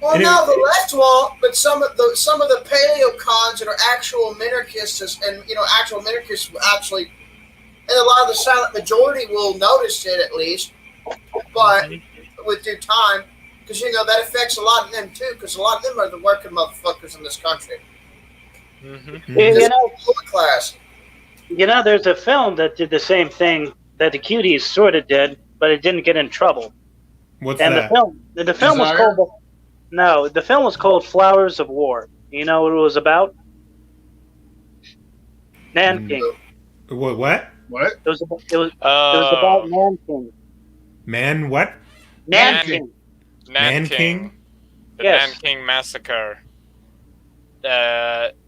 Well, And no, the left won't, but some of the paleocons that are actual minarchists and actual minarchists will actually, and a lot of the silent majority will notice it at least, but with due time, because that affects a lot of them too, because a lot of them are the working motherfuckers in this country. Mm-hmm. you know, Lower class. there's a film that did the same thing that the Cuties sort of did, but it didn't get in trouble. What's And that? the film was Desire? called. No, the film was called Flowers of War. You know what it was about? Nanking. What? What? It was about Nanking. Man, what? Nanking. Nanking. The Yes. Nanking Massacre.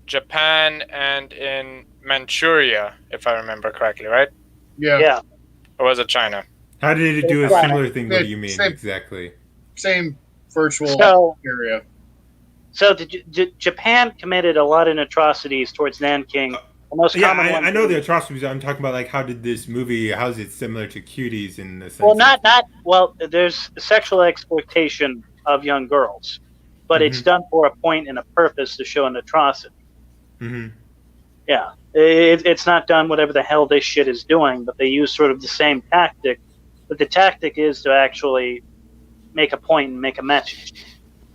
Japan and in Manchuria, if I remember correctly, right? Yeah. Yeah. Or was it China? How did it do a Yeah. similar thing? What do you mean Same. exactly? Same virtual So, area. so Japan committed a lot of atrocities towards Nanking. The most Yeah, common one. I know the atrocities. I'm talking about like how did this movie? How is it similar to Cuties in the sense? Well, not well. There's sexual exploitation of young girls, but it's done for a point and a purpose to show an atrocity. Mm-hmm. Yeah, it's not done whatever the hell this shit is doing, but they use sort of the same tactic. But the tactic is to actually make a point and make a message.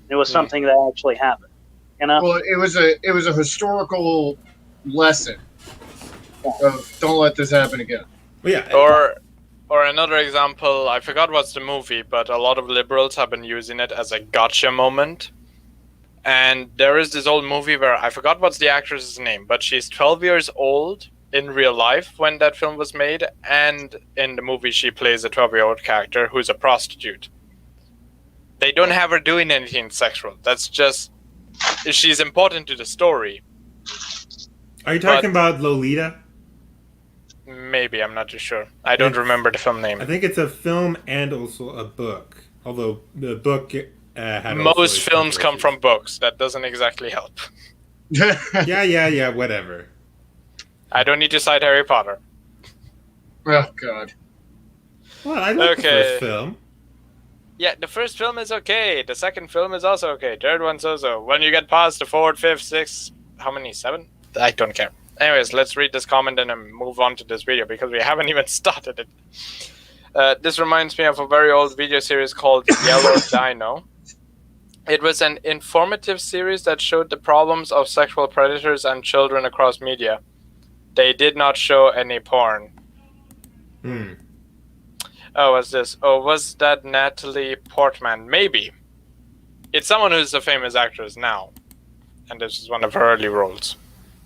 It was something that actually happened. You know? Well, it was a historical lesson of don't let this happen again. Well, yeah. Or another example, I forgot what's the movie, but a lot of liberals have been using it as a gotcha moment. And there is this old movie where I forgot what's the actress's name, but she's 12 years old in real life when that film was made, and in the movie she plays a 12-year-old character who's a prostitute. They don't have her doing anything sexual. That's just she's important to the story. Are you talking about Lolita? Maybe, I'm not too sure. I don't remember the film name. I think it's a film and also a book. Although the book had Most films come from books. That doesn't exactly help. Yeah, whatever. I don't need to cite Harry Potter. Oh God. Well, I like the Okay. first film. Yeah, the first film is okay. The second film is also okay. Third one's also. When you get past the fourth, fifth, sixth, how many? 7? I don't care. Anyways, let's read this comment and then move on to this video because we haven't even started it. This reminds me of a very old video series called Yellow Dino. It was an informative series that showed the problems of sexual predators and children across media. They did not show any porn. Oh, what's this? Oh, was that Natalie Portman? Maybe. It's someone who's a famous actress now. And this is one of her early roles.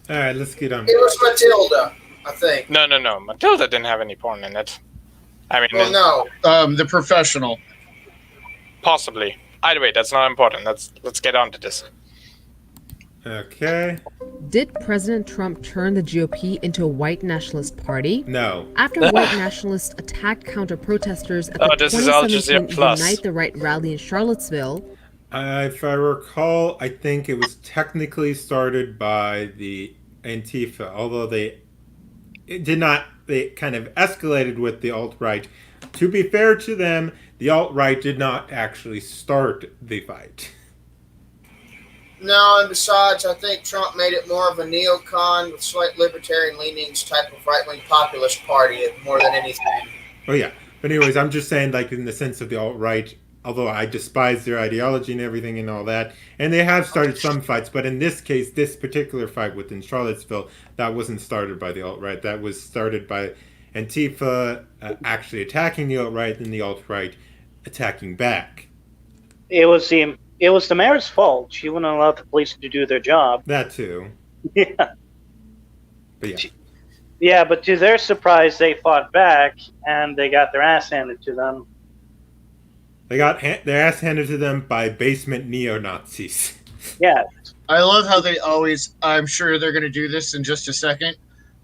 Alright, let's get on. It was Matilda, I think. No. Matilda didn't have any porn in it. I mean, Well, no. The Professional. possibly. Either way, that's not important. Let's get on to this. Okay. Did President Trump turn the GOP into a white nationalist party? No. After white nationalists attacked counter-protesters at the this is Al 2017 Jazeera Plus. Unite the Right rally in Charlottesville, If I recall, I think it was technically started by the Antifa, although they kind of escalated with the alt-right. To be fair to them, the alt-right did not actually start the fight. No, and besides, I think Trump made it more of a neocon with slight libertarian leanings type of right-wing populist party more than anything. Oh yeah. But anyways, I'm just saying, like, in the sense of the alt-right, although I despise their ideology and everything and all that, and they have started some fights, but in this case, this particular fight within Charlottesville, that wasn't started by the alt-right. That was started by Antifa actually attacking the alt-right and the alt-right attacking back. It was the mayor's fault. She wouldn't allow the police to do their job. That too. Yeah. But yeah. Yeah, but to their surprise, they fought back and they got their ass handed to them. They got their ass handed to them by basement neo-Nazis. Yeah. I love how they always, I'm sure they're going to do this in just a second.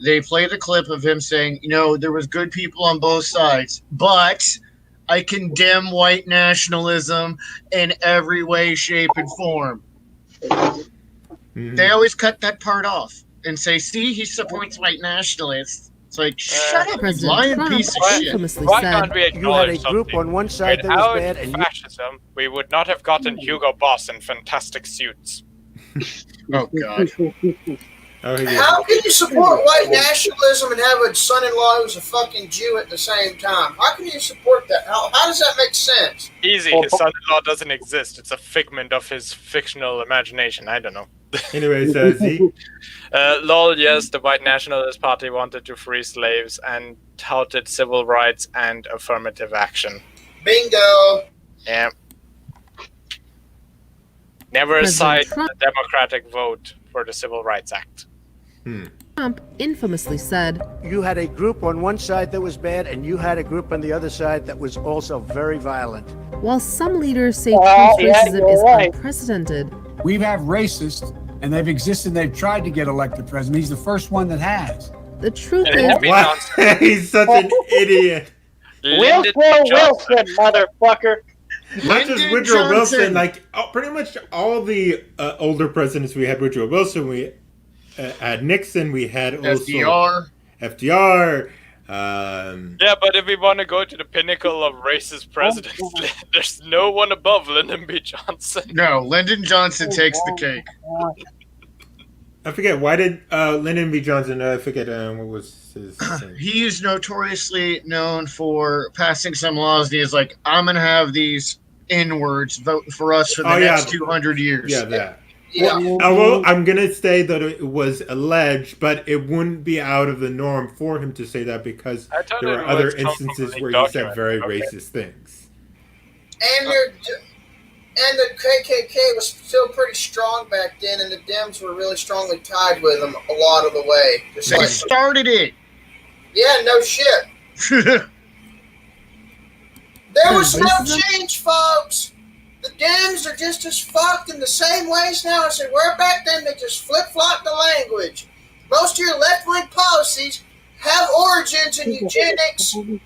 They play the clip of him saying, there was good people on both sides, but I condemn white nationalism in every way, shape, and form. Mm-hmm. They always cut that part off and say, see, he supports white nationalists. It's like, shut up, you President lying Trump piece of shit. infamously Why said, can't we You had acknowledge a group something? on one side that was Without bad, and you, fascism, we would not have gotten Hugo Boss in fantastic suits. Oh, God. Oh yeah. How can you support white nationalism and have a son-in-law who's a fucking Jew at the same time? How can you support that? How does that make sense? Easy, his son-in-law doesn't exist. It's a figment of his fictional imagination. I don't know. Anyways, Zeke. Lol, yes, the White Nationalist Party wanted to free slaves and touted civil rights and affirmative action. Bingo. Yeah. Never President cite Trump- the Democratic vote for the Civil Rights Act. Trump infamously said, you had a group on one side that was bad, and you had a group on the other side that was also very violent. while some leaders say Trump's yeah, racism you're is right. unprecedented, We have racists, and they've existed. They've tried to get elected president. He's the first one that has. the truth And is it's been What? He's such an idiot. Lyndon Wilson, Johnson. motherfucker. Not just Lyndon Woodrow Johnson. Wilson, like pretty much all the older presidents. We had Woodrow Wilson, we had Nixon, we had also FDR. Yeah, but if we want to go to the pinnacle of racist presidents, there's no one above Lyndon B. Johnson. No, Lyndon Johnson takes the cake. I forget, why did Lyndon B. Johnson, I forget what was his thing. He's notoriously known for passing some laws. And he's like, I'm going to have these N-words vote for us for the next 200 years. Yeah, that. Yeah. Although I'm going to say that it was alleged, but it wouldn't be out of the norm for him to say that because I thought there it were other was come from instances the where he said document. very Okay. racist things. And the KKK was still pretty strong back then, and the Dems were really strongly tied with them a lot of the way. Just They like, started it. yeah, no shit. There was no change, folks. The Dems are just as fucked in the same ways now as they were back then. They just flip-flop the language. Most of your left-wing policies have origins in eugenics and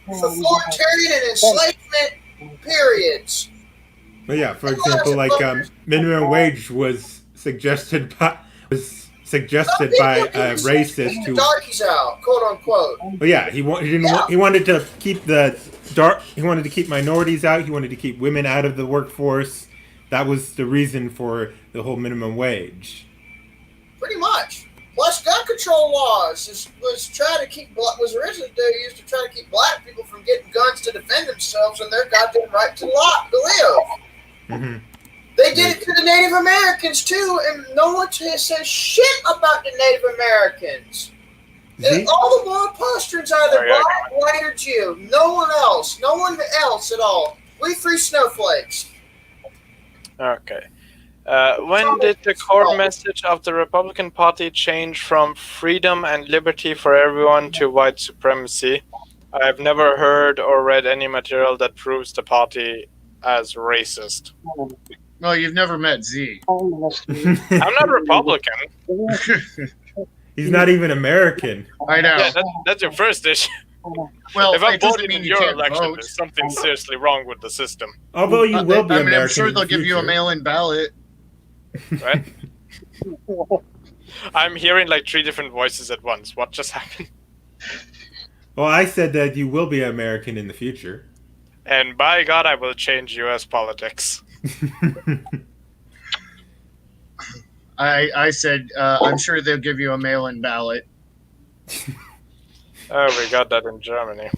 authoritarian and enslavement periods. But yeah, for example, like minimum wage was suggested by a racist who. Darkies out, quote unquote. But yeah, he wanted to keep the dark. He wanted to keep minorities out. He wanted to keep women out of the workforce. That was the reason for the whole minimum wage. Pretty much. Plus, gun control laws was originally used to try to keep black people from getting guns to defend themselves and their goddamn right to live. Mm-hmm. They did it to the Native Americans too, and no one says shit about the Native Americans. And all the moral postures are either black, white, or Jew. No one else at all. We three snowflakes. Okay. When did the core message of the Republican Party change from freedom and liberty for everyone to white supremacy? I have never heard or read any material that proves the party as racist. Well, you've never met Z. I'm not Republican. He's not even American. I know. Yeah, that's your first issue. Well, if I'm it doesn't voting mean in you your can't election, vote. there's something seriously wrong with the system. Although you will be American. I'm sure in they'll the give you a future. mail-in ballot. Right? I'm hearing like 3 different voices at once. What just happened? Well, I said that you will be American in the future. And by God, I will change U.S. politics. I said, I'm sure they'll give you a mail-in ballot. Oh, we got that in Germany.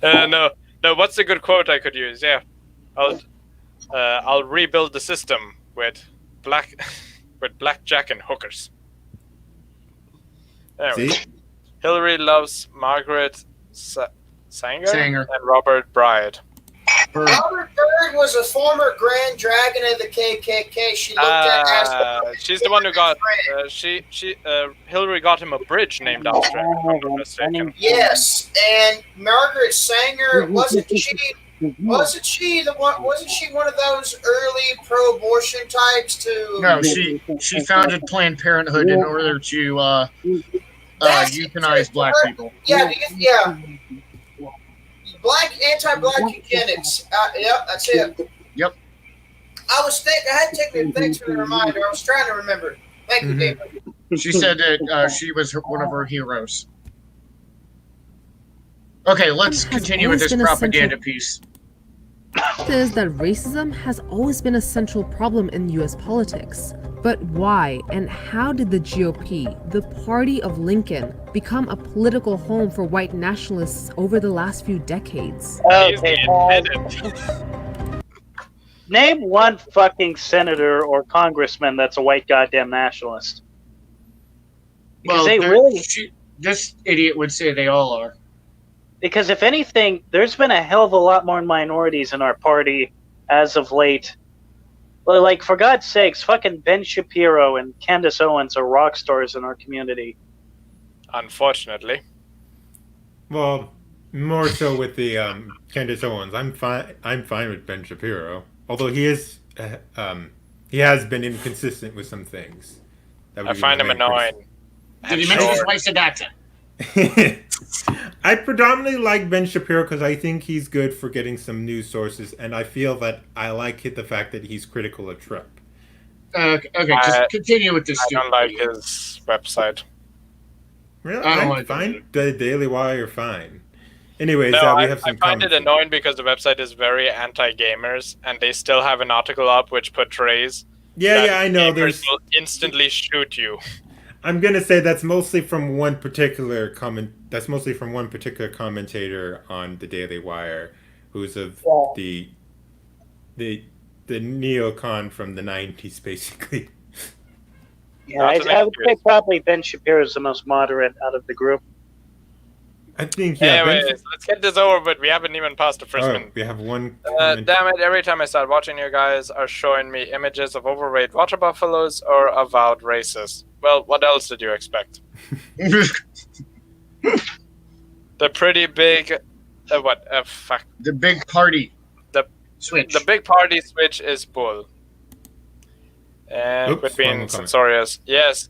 No, what's a good quote I could use? Yeah, I'll rebuild the system with blackjack and hookers. Anyway, See? Hillary loves Margaret Sanger Sanger. and Robert Bryant. Robert Byrd was a former Grand Dragon of the KKK. She looked at as She's the one who got Hillary got him a bridge named after him, if I'm not mistaken. yes, and Margaret Sanger wasn't she one of those early pro-abortion types to? No, she founded Planned Parenthood in order to euthanize black people. Yeah. Anti-black eugenics. Yep, that's it. Yep. I had to take me thanks for the reminder. I was trying to remember. Thank you, David. She said that she was one of her heroes. Okay, let's continue with always this been a propaganda central- piece. fact is that racism has always been a central problem in US politics. But why and how did the GOP, the party of Lincoln, become a political home for white nationalists over the last few decades? Okay, name one fucking senator or congressman that's a white goddamn nationalist. Because this idiot would say they all are. Because if anything, there's been a hell of a lot more minorities in our party as of late. Well, like, for God's sakes, fucking Ben Shapiro and Candace Owens are rock stars in our community. Unfortunately. Well, more so with the Candace Owens. I'm fine with Ben Shapiro. Although he has been inconsistent with some things. I find him annoying. Did he mention his wife's a doctor? I predominantly like Ben Shapiro because I think he's good for getting some news sources, and I feel that I like the fact that he's critical of Trump. Okay, just continue with this. I don't like his website. Really? I don't I'm like fine. it. The Daily Wire, fine. Anyways, No, we I have some find it comments. annoying because the website is very anti-gamers, and they still have an article up which portrays that Yeah, I know. gamers will instantly shoot you. I'm gonna say that's mostly from one particular comment. That's mostly from one particular commentator on the Daily Wire, who's of the neocon from the '90s, basically. Yeah, I would say probably Ben Shapiro is the most moderate out of the group. I think Anyways, let's get this over, but we haven't even passed the first minute. We have one. Damn it! Every time I start watching, you guys are showing me images of overweight water buffaloes or avowed racists. Well, what else did you expect? The pretty big, fuck. The big party. Switch. The big party switch is bull. And quit being censorious. Yes.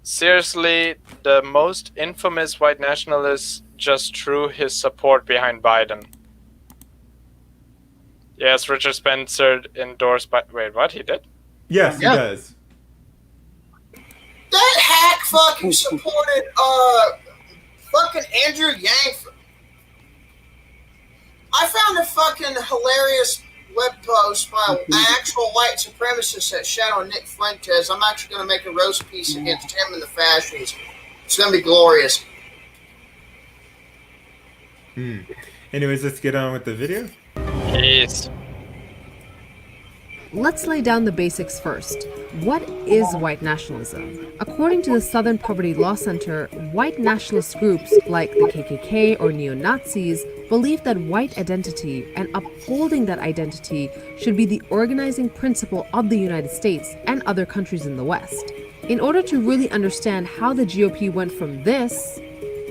Seriously, the most infamous white nationalist just threw his support behind Biden. Yes, Richard Spencer endorsed by. Wait, what? He did? Yes, he does. That hack fucking supported fucking Andrew Yang. I found a fucking hilarious web post by an actual white supremacist that shadowed Nick Fuentes. I'm actually going to make a roast piece against him and the fascists. It's going to be glorious. Anyways, let's get on with the video. Yes. Let's lay down the basics first. What is white nationalism? According to the Southern Poverty Law Center, white nationalist groups like the KKK or neo-Nazis believe that white identity and upholding that identity should be the organizing principle of the United States and other countries in the West. In order to really understand how the GOP went from this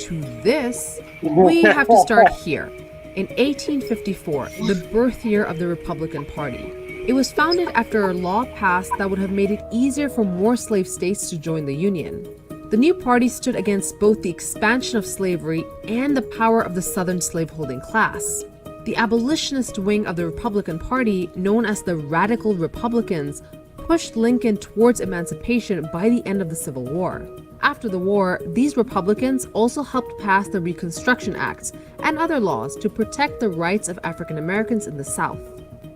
to this, we have to start here. In 1854, the birth year of the Republican Party. It was founded after a law passed that would have made it easier for more slave states to join the Union. The new party stood against both the expansion of slavery and the power of the Southern slaveholding class. The abolitionist wing of the Republican Party, known as the Radical Republicans, pushed Lincoln towards emancipation by the end of the Civil War. After the war, these Republicans also helped pass the Reconstruction Act and other laws to protect the rights of African Americans in the South.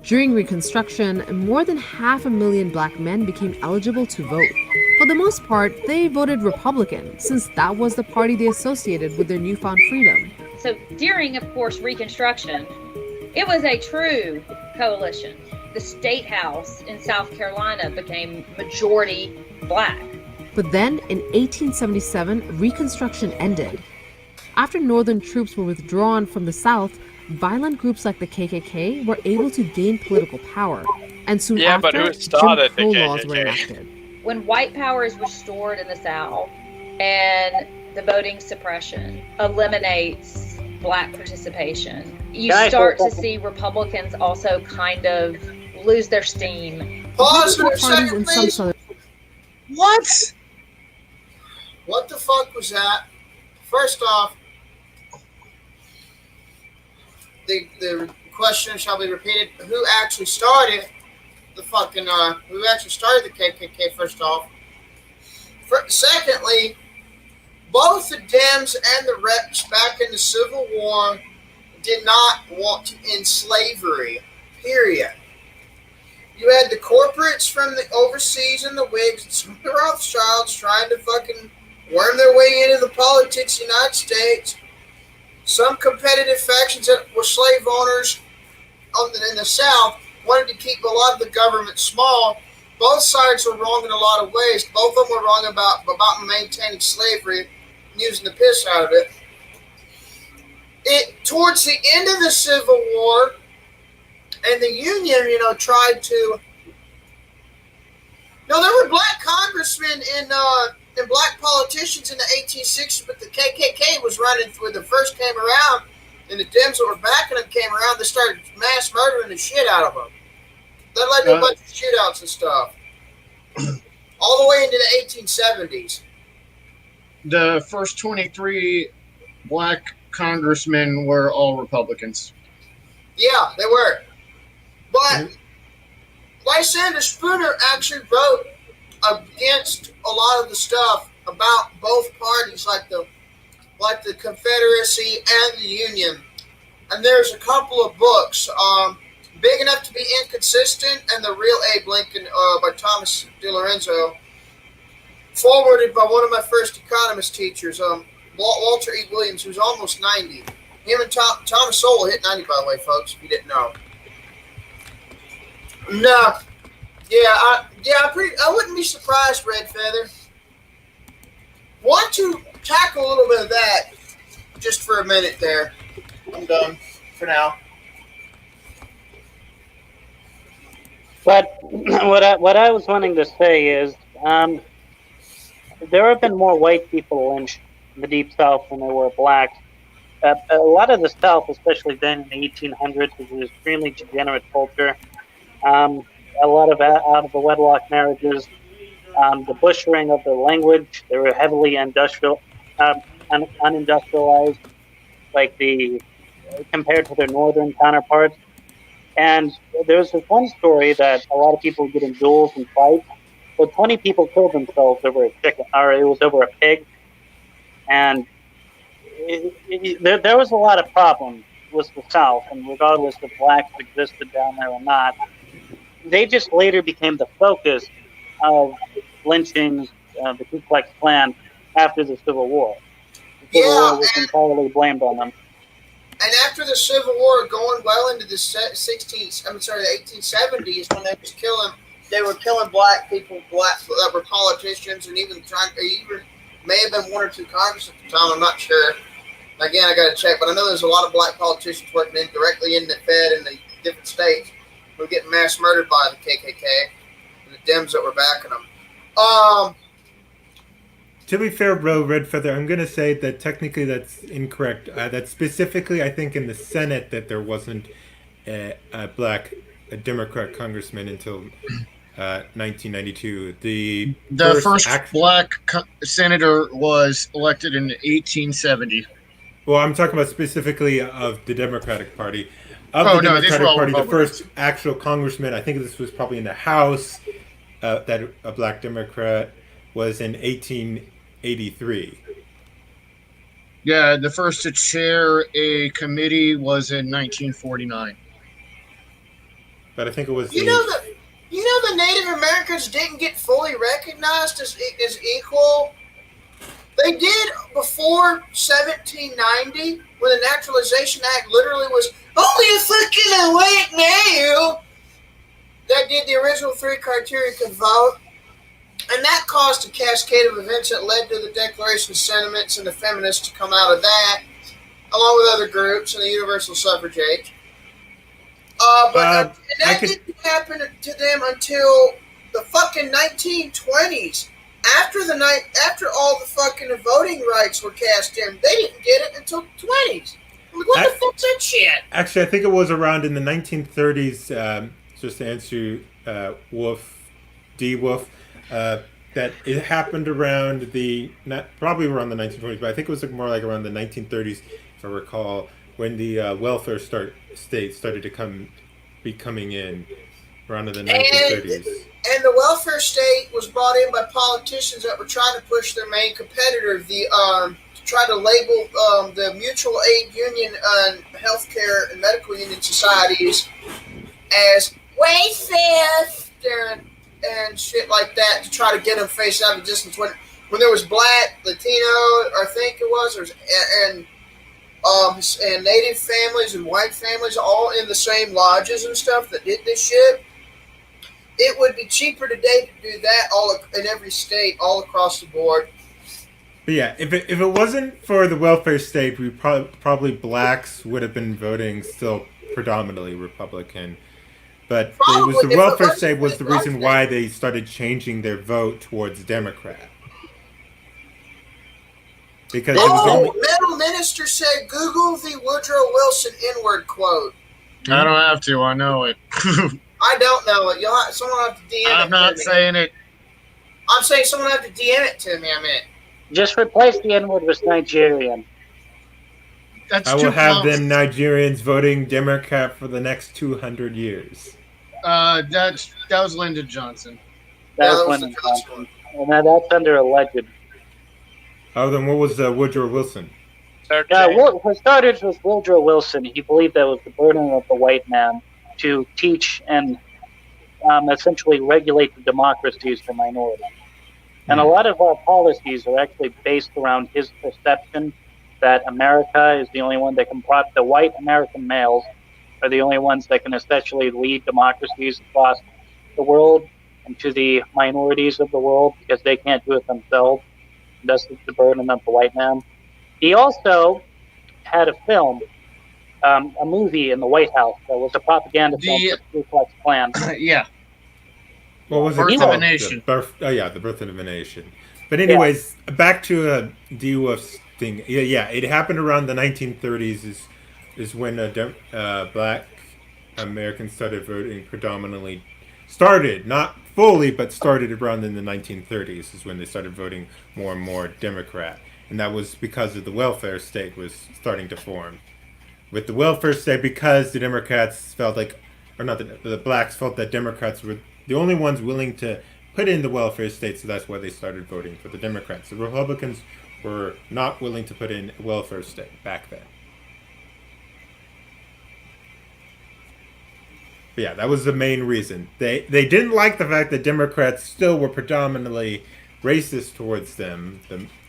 During Reconstruction, more than 500,000 black men became eligible to vote. For the most part, they voted Republican, since that was the party they associated with their newfound freedom. So during, of course, Reconstruction, it was a true coalition. The State House in South Carolina became majority black. But then, in 1877, Reconstruction ended. After Northern troops were withdrawn from the South, violent groups like the KKK were able to gain political power, and soon after, Jim Crow laws were enacted. When white power is restored in the South and the voting suppression eliminates black participation, you start to see Republicans also kind of lose their steam. Pause for a second, please. What? What the fuck was that? First off, the question shall be repeated. Who actually started the fucking, who actually started the KKK, first off? Secondly, both the Dems and the Reps back in the Civil War did not want to end slavery, period. You had the corporates from the overseas and the Whigs and some of the Rothschilds trying to fucking worm their way into the politics of the United States. Some competitive factions that were slave owners in the South wanted to keep a lot of the government small. Both sides were wrong in a lot of ways. Both of them were wrong about maintaining slavery and using the piss out of it. Towards the end of the Civil War, and the Union, tried to. No, there were black congressmen and black politicians in the 1860s, but the KKK was running when they first came around, and the Dems that were backing them came around. They started mass murdering the shit out of them. That led to a bunch of shootouts and stuff, all the way into the 1870s. The first 23 black congressmen were all Republicans. Yeah, they were. But Lysander Spooner actually wrote against a lot of the stuff about both parties, like the Confederacy and the Union. And there's a couple of books, Big Enough to Be Inconsistent and The Real Abe Lincoln by Thomas DiLorenzo, forwarded by one of my first economist teachers, Walter E. Williams, who's almost 90. Him and Thomas Sowell hit 90, by the way, folks, if you didn't know. No. I wouldn't be surprised, Red Feather. Want to tackle a little bit of that just for a minute there. I'm done for now. But what I was wanting to say is, there have been more white people lynched in the Deep South than there were blacks. A lot of the South, especially then in the 1800s, was an extremely degenerate culture. A lot of out-of-the-wedlock marriages, the butchering of the language. They were heavily unindustrialized, compared to their northern counterparts. And there's this one story that a lot of people get in duels and fights. So 20 people killed themselves over a chicken, or it was over a pig. And there was a lot of problems with the South, and regardless if blacks existed down there or not, they just later became the focus of lynchings, the Ku Klux Klan, after the Civil War. The Civil War was entirely blamed on them. And after the Civil War, going well into the 1870s, when they were killing black people, that were politicians, and even may have been one or two Congress at the time. I'm not sure. Again, I got to check, but I know there's a lot of black politicians working directly in the Fed in the different states who were getting mass murdered by the KKK and the Dems that were backing them. To be fair, bro, Red Feather, I'm going to say that technically that's incorrect. That specifically, I think in the Senate that there wasn't a Democrat congressman until 1992. The first black senator was elected in 1870. Well, I'm talking about specifically of the Democratic Party. The Democratic Party, the first actual congressman, I think this was probably in the House, that a black Democrat was in 1883. Yeah, the first to chair a committee was in 1949. But I think it was the Native Americans didn't get fully recognized as equal. They did before 1790, when the Naturalization Act literally was only a fucking white male that did the original 3 criteria could vote. And that caused a cascade of events that led to the Declaration of Sentiments and the feminists to come out of that, along with other groups and the universal suffrage age. That didn't happen to them until the fucking 1920s. After all the fucking voting rights were cast in, they didn't get it until the 20s. Like, what the fuck's that shit? Actually, I think it was around in the 1930s, just to answer D. Wolf, that it happened around probably around the 1920s, but I think it was more like around the 1930s, if I recall, when the welfare state started to be coming in around the 1930s. And the welfare state was brought in by politicians that were trying to push their main competitor, to try to label the mutual aid union and healthcare and medical union societies as racist and shit like that, to try to get them faced out of existence. When there was black, Latino, I think it was, and native families and white families all in the same lodges and stuff that did this shit. It would be cheaper today to do that in every state, all across the board. But yeah, if it wasn't for the welfare state, we probably blacks would have been voting still predominantly Republican. But it was the welfare state was the reason why they started changing their vote towards Democrat. Because Metal Minister said, Google the Woodrow Wilson N-word quote. I don't have to. I know it. I don't know it. Someone will have to DM it. I'm not saying it. I'm saying someone will have to DM it to me. I meant. Just replace the N word with Nigerian. That's I will too have close. them Nigerians voting Democrat for the next 200 years. That was Lyndon Johnson. That Yeah, was that was Lyndon the Johnson Johnson. And that's under alleged. Oh, then what was Woodrow Wilson? For starters, was Woodrow Wilson. He believed that it was the burden of the white man to teach and essentially regulate the democracies for minorities. And a lot of our policies are actually based around his perception that America is the only one that can the white American males are the only ones that can essentially lead democracies across the world and to the minorities of the world because they can't do it themselves. Thus, it's the burden of the white man. He also had a film, a movie in the White House that was a propaganda film for the Ku Klux Klan. Yeah. What was Birth it of called? a Nation. The Birth of a Nation. But anyways, back to DUF's thing. Yeah, it happened around the 1930s. Is when Black Americans started voting predominantly. Started, not fully, but started around in the 1930s. Is when they started voting more and more Democrat, and that was because of the welfare state was starting to form. With the welfare state, because the Democrats felt like, or not the blacks felt that Democrats were the only ones willing to put in the welfare state, so that's why they started voting for the Democrats. The Republicans were not willing to put in a welfare state back then. But yeah, that was the main reason. They didn't like the fact that Democrats still were predominantly racist towards them,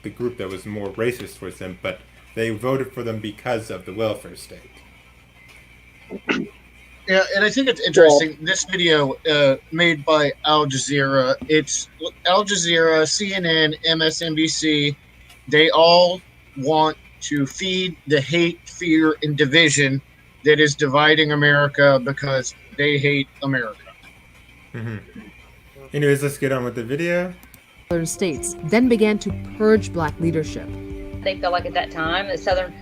the group that was more racist towards them, but they voted for them because of the welfare state. Yeah, and I think it's interesting. This video made by Al Jazeera. It's Al Jazeera, CNN, MSNBC. They all want to feed the hate, fear, and division that is dividing America because they hate America. Anyways, let's get on with the video. Southern states then began to purge black leadership. They feel like at that time the Southern,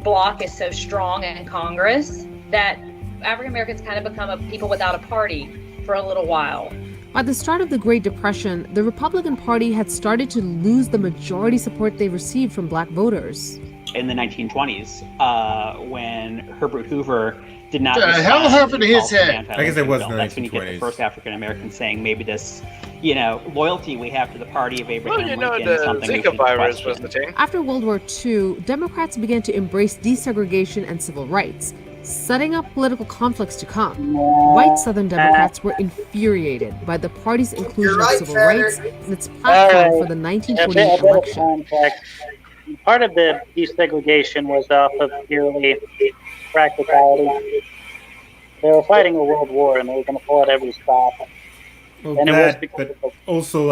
bloc is so strong in Congress that African Americans kind of become a people without a party for a little while. By the start of the Great Depression, the Republican Party had started to lose the majority support they received from black voters. In the 1920s, when Herbert Hoover did not. What the hell happened to his head? I guess it was in the 1920s. That's when you get the first African American saying maybe this, loyalty we have to the party of Abraham Lincoln is something we should virus was question. the thing. After World War II, Democrats began to embrace desegregation and civil rights, setting up political conflicts to come. White Southern Democrats were infuriated by the party's inclusion of civil rights in its platform for the 1948 election. Part of the desegregation was off of purely practicality. They were fighting a world war and they were going to pull out every stop. Well, And it was because but also,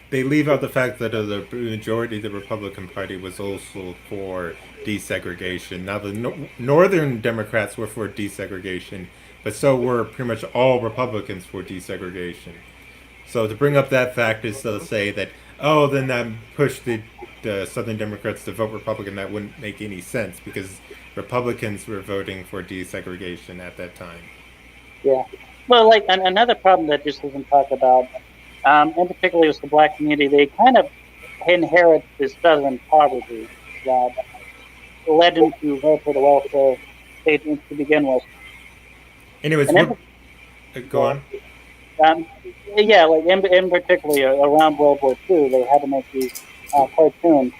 they leave out the fact that the majority of the Republican Party was also for desegregation. Now, the Northern Democrats were for desegregation, but so were pretty much all Republicans for desegregation. So to bring up that fact is to say that, then that pushed the Southern Democrats to vote Republican. That wouldn't make any sense because Republicans were voting for desegregation at that time. Yeah. Well, another problem that just isn't talked about, in particular with the black community, they kind of inherit this Southern poverty that led them to vote for the welfare state to begin with. Anyways, go on. In particular, around World War II, they had to make these cartoons.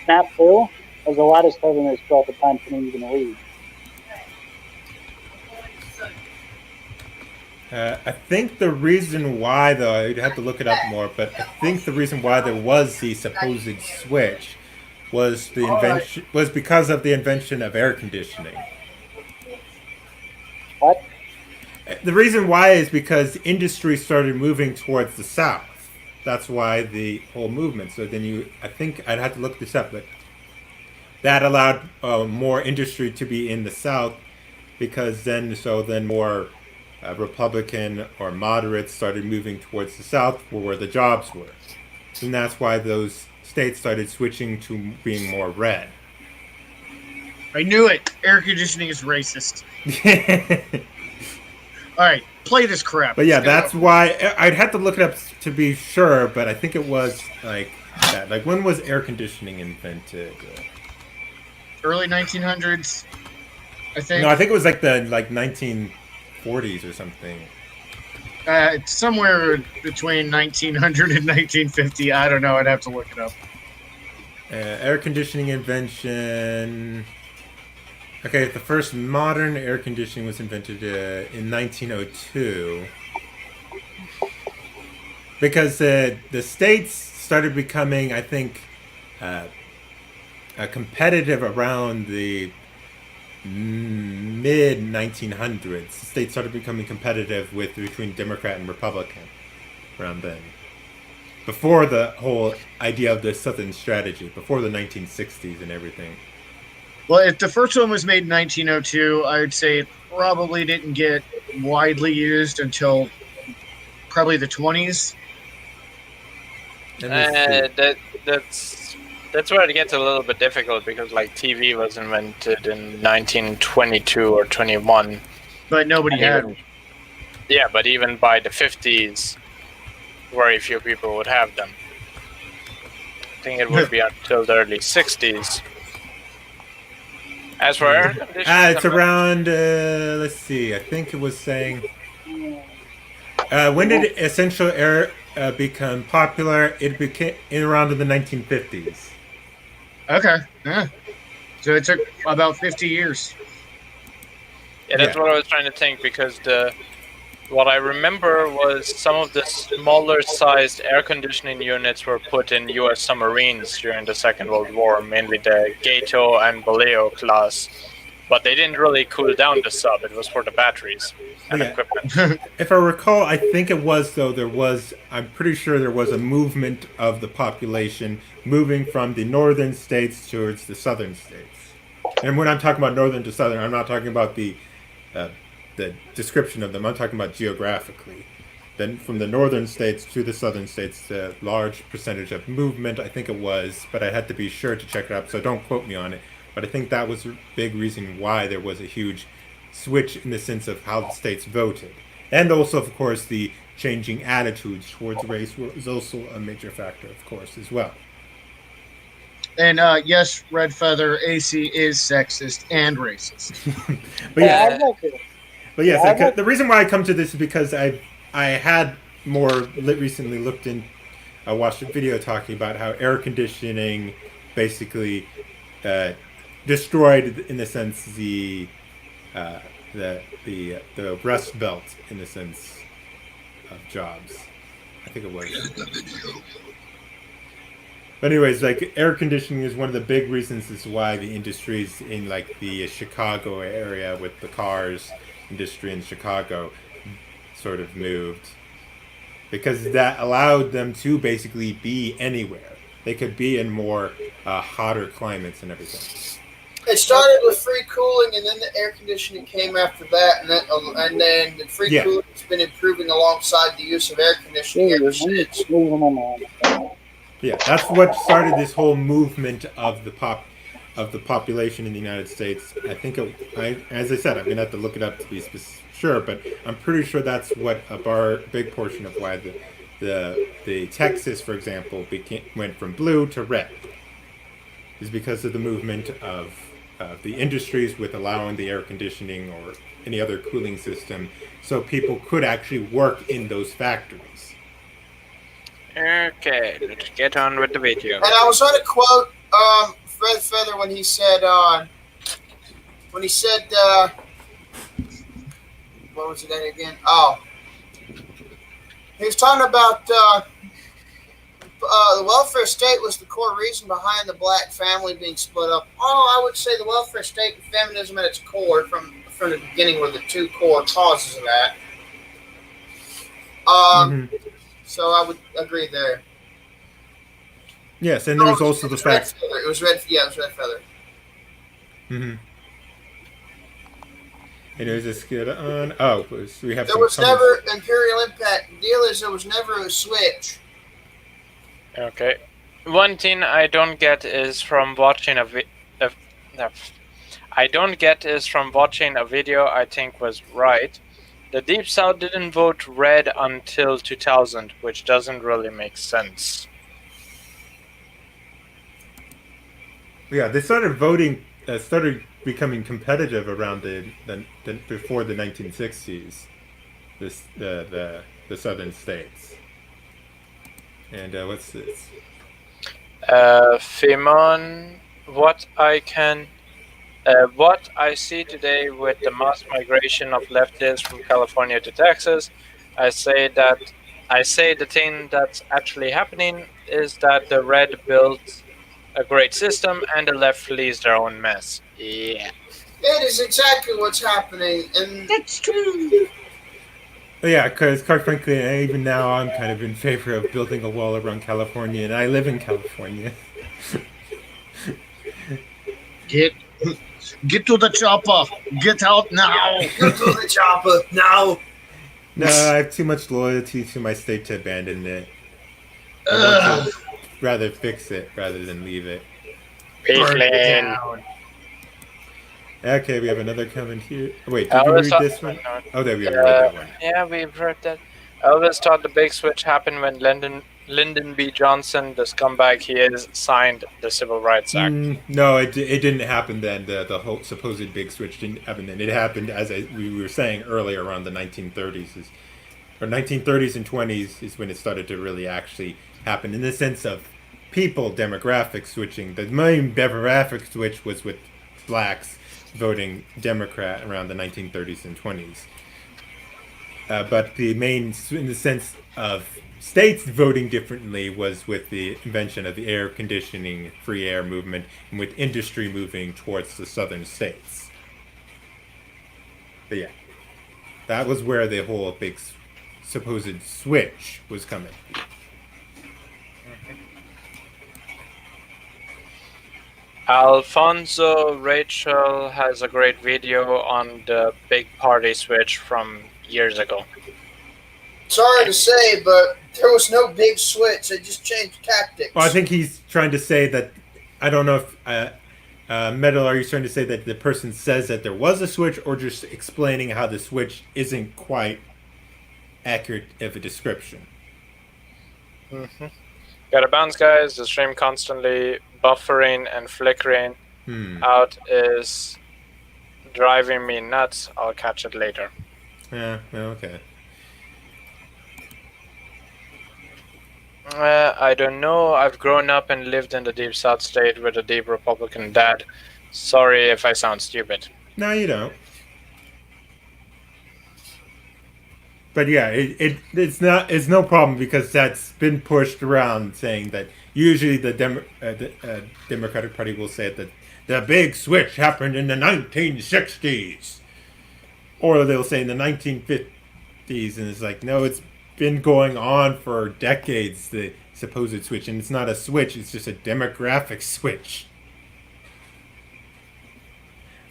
Snap Through, there's a lot of Southerners throughout the time couldn't even read. I think the reason why, though, I'd have to look it up more, but I think the reason why there was the supposed switch was because of the invention of air conditioning. What? The reason why is because industry started moving towards the south. That's why the whole movement. So then I think I'd have to look this up, but that allowed more industry to be in the south because then more Republican or moderates started moving towards the south where the jobs were. And that's why those states started switching to being more red. I knew it. Air conditioning is racist. All right, play this crap. But yeah, that's why I'd have to look it up to be sure, but I think it was that? Like, when was air conditioning invented? Early 1900s, I think. No, I think it was like the 1940s or something. It's somewhere between 1900 and 1950. I don't know. I'd have to look it up. Air conditioning invention. Okay, the first modern air conditioning was invented in 1902. Because the states started becoming, I think, competitive around the mid 1900s. The states started becoming competitive between Democrat and Republican around then. Before the whole idea of the Southern strategy, before the 1960s and everything. Well, if the first one was made in 1902, I would say it probably didn't get widely used until probably the 20s. That's where it gets a little bit difficult because like TV was invented in 1922 or 21. But nobody had them. Yeah, but even by the 50s, very few people would have them. I think it would be until the early 60s. As for air conditioning, it's around. Let's see. I think it was saying. When did essential air become popular? It became around in the 1950s. Okay. Yeah. So it took about 50 years. Yeah, that's what I was trying to think because what I remember was some of the smaller sized air conditioning units were put in U.S. submarines during the Second World War, mainly the Gato and Baleo class. But they didn't really cool down the sub, it was for the batteries and equipment. If I recall, I think it was, though, I'm pretty sure there was a movement of the population moving from the northern states towards the southern states. And when I'm talking about northern to southern, I'm not talking about the description of them. I'm talking about geographically. Then from the northern states to the southern states, the large percentage of movement, I think it was, but I had to be sure to check it up, so don't quote me on it. But I think that was a big reason why there was a huge switch in the sense of how the states voted. And also, of course, the changing attitudes towards race was also a major factor, of course, as well. And yes, Red Feather, AC is sexist and racist. But yes, the reason why I come to this is because I had recently looked in, I watched a video talking about how air conditioning basically destroyed, in a sense, the Rust Belt, in the sense of jobs. I think it was. But anyways, like, air conditioning is one of the big reasons as why the industries in like the Chicago area with the cars industry in Chicago sort of moved, because that allowed them to basically be anywhere. They could be in more hotter climates and everything. It started with free cooling, and then the air conditioning came after that, and then the free cooling has been improving alongside the use of air conditioning ever since. Yeah, that's what started this whole movement of the population in the United States. I think, as I said, I'm gonna have to look it up to be sure, but I'm pretty sure that's what big portion of why the Texas, for example, went from blue to red, is because of the movement of the industries with allowing the air conditioning or any other cooling system, so people could actually work in those factories. Okay, let's get on with the video. And I was going to quote Red Feather when he said, what was it again? Oh, he was talking about the welfare state was the core reason behind the black family being split up. I would say the welfare state and feminism at its core from the beginning were the two core causes of that. So I would agree there. Yes, and there was also the fact... It was Red Feather. Mm-hmm. And it was just good on... we have... There was never Imperial Impact. The deal is there was never a switch. Okay. One thing I don't get is from watching a video I think was right. The Deep South didn't vote red until 2000, which doesn't really make sense. Yeah, they started voting, started becoming competitive around the before the 1960s. The southern states. And what's this? Fimon, what I see today with the mass migration of leftists from California to Texas, I say the thing that's actually happening is that the red built a great system and the left flees their own mess. Yeah. It is exactly what's happening, and That's true. Yeah, because quite frankly, even now I'm kind of in favor of building a wall around California, and I live in California. Get to the chopper. Get out now. Get to the chopper now. No, I have too much loyalty to my state to abandon it. I want to rather fix it rather than leave it. Burn it down. Okay, we have another comment here. Wait, did you read this one? Oh, there we go. We read that one. Yeah, we've heard that. I always thought the big switch happened when Lyndon B. Johnson, the scumbag he is, signed the Civil Rights Act. No, it didn't happen then. The whole supposed big switch didn't happen then. It happened, as we were saying earlier, around the 1930s. Or 1930s and 20s is when it started to really actually happen in the sense of people demographic switching. The main demographic switch was with blacks voting Democrat around the 1930s and 20s. But the main, in the sense of states voting differently, was with the invention of the air conditioning, free air movement, and with industry moving towards the southern states. But yeah, that was where the whole big supposed switch was coming. Alfonso Rachel has a great video on the big party switch from years ago. Sorry to say, but there was no big switch. They just changed tactics. Well, I think he's trying to say that, I don't know if, Metal, are you trying to say that the person says that there was a switch, or just explaining how the switch isn't quite accurate of a description? Gotta bounce, guys. The stream constantly buffering and flickering out is driving me nuts. I'll catch it later. Yeah, okay. I don't know. I've grown up and lived in the deep South state with a deep Republican dad. Sorry if I sound stupid. No, you don't. But yeah, it's no problem, because that's been pushed around, saying that usually the Democratic Party will say that the big switch happened in the 1960s, or they'll say in the 1950s, and it's like, no, it's been going on for decades, the supposed switch, and it's not a switch, it's just a demographic switch.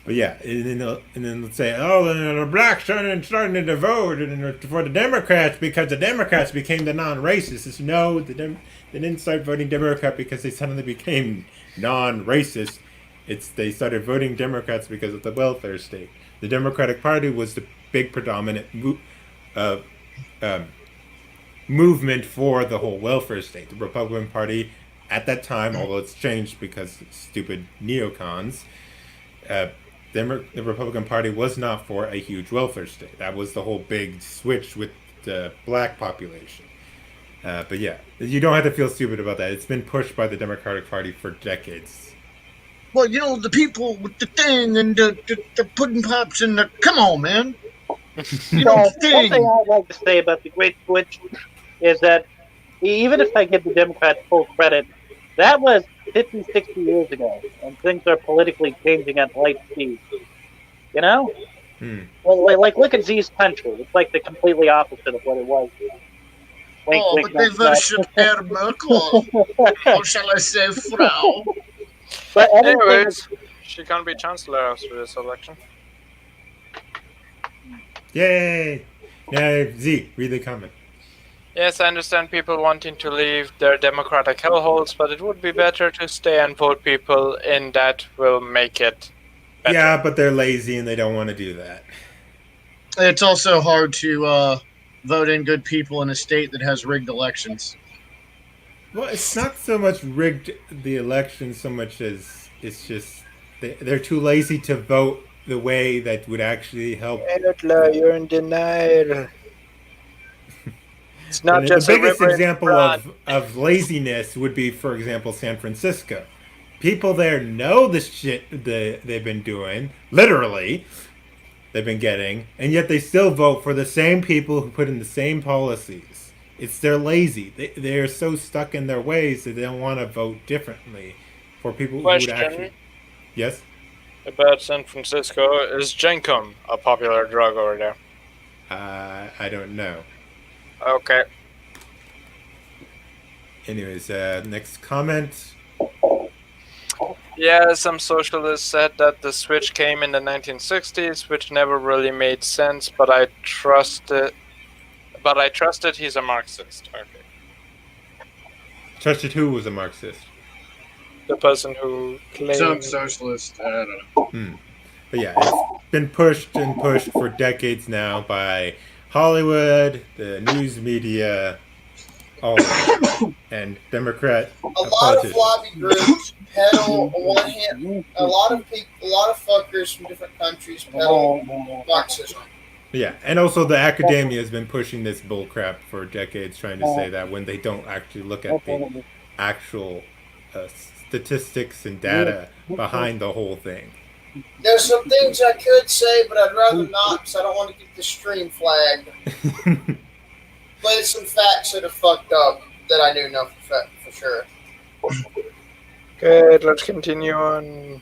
But yeah, and then let's say, oh, the blacks starting to vote for the Democrats because the Democrats became the non-racists. It's, no, they didn't start voting Democrat because they suddenly became non-racist. They started voting Democrats because of the welfare state. The Democratic Party was the big predominant movement for the whole welfare state. The Republican Party at that time, although it's changed because of stupid neocons, the Republican Party was not for a huge welfare state. That was the whole big switch with the black population. But yeah, you don't have to feel stupid about that. It's been pushed by the Democratic Party for decades. Well, you know, the people with the thing and the pudding pops and the... Come on, man. You know, One thing I'd like to say about the Great Switch is that even if I give the Democrats full credit, that was 50, 60 years ago, and things are politically changing at light speed. You know? Well, like, look at Z's country. It's like the completely opposite of what it was. Wink, wink, but they worship Herr Merkel. Or shall I say, Frau? But anyways, she can't be chancellor after this election. Yay! Now, Z, read the comment. Yes, I understand people wanting to leave their democratic hellholes, but it would be better to stay and vote people in that will make it better. Yeah, but they're lazy and they don't want to do that. It's also hard to vote in good people in a state that has rigged elections. Well, it's not so much rigged the election so much as It's just they're too lazy to vote the way that would actually help. Outlaw, you're in denial. It's not The just a biggest river in example front. of laziness would be, for example, San Francisco. People there know the shit they've been doing, literally, they've been getting, and yet they still vote for the same people who put in the same policies. They're lazy. They're so stuck in their ways that they don't want to vote differently for people who would actually. Question Yes? about San Francisco: is Jenkum a popular drug over there? I don't know. Okay. Anyways, next comment. Yeah, some socialists said that the switch came in the 1960s, which never really made sense, but I trusted he's a Marxist. Okay. Trusted who was a Marxist? The person who claimed... Some socialist. I don't know. But yeah, it's been pushed and pushed for decades now by Hollywood, the news media, all of it, and Democrat A lot of lobby groups peddle on one hand. A lot of fuckers from different countries peddle Marxism. Yeah, and also the academia has been pushing this bullcrap for decades, trying to say that when they don't actually look at the actual statistics and data behind the whole thing. There's some things I could say, but I'd rather not because I don't want to get the stream flagged. But it's some facts that are fucked up that I do know for sure. Good, let's continue on.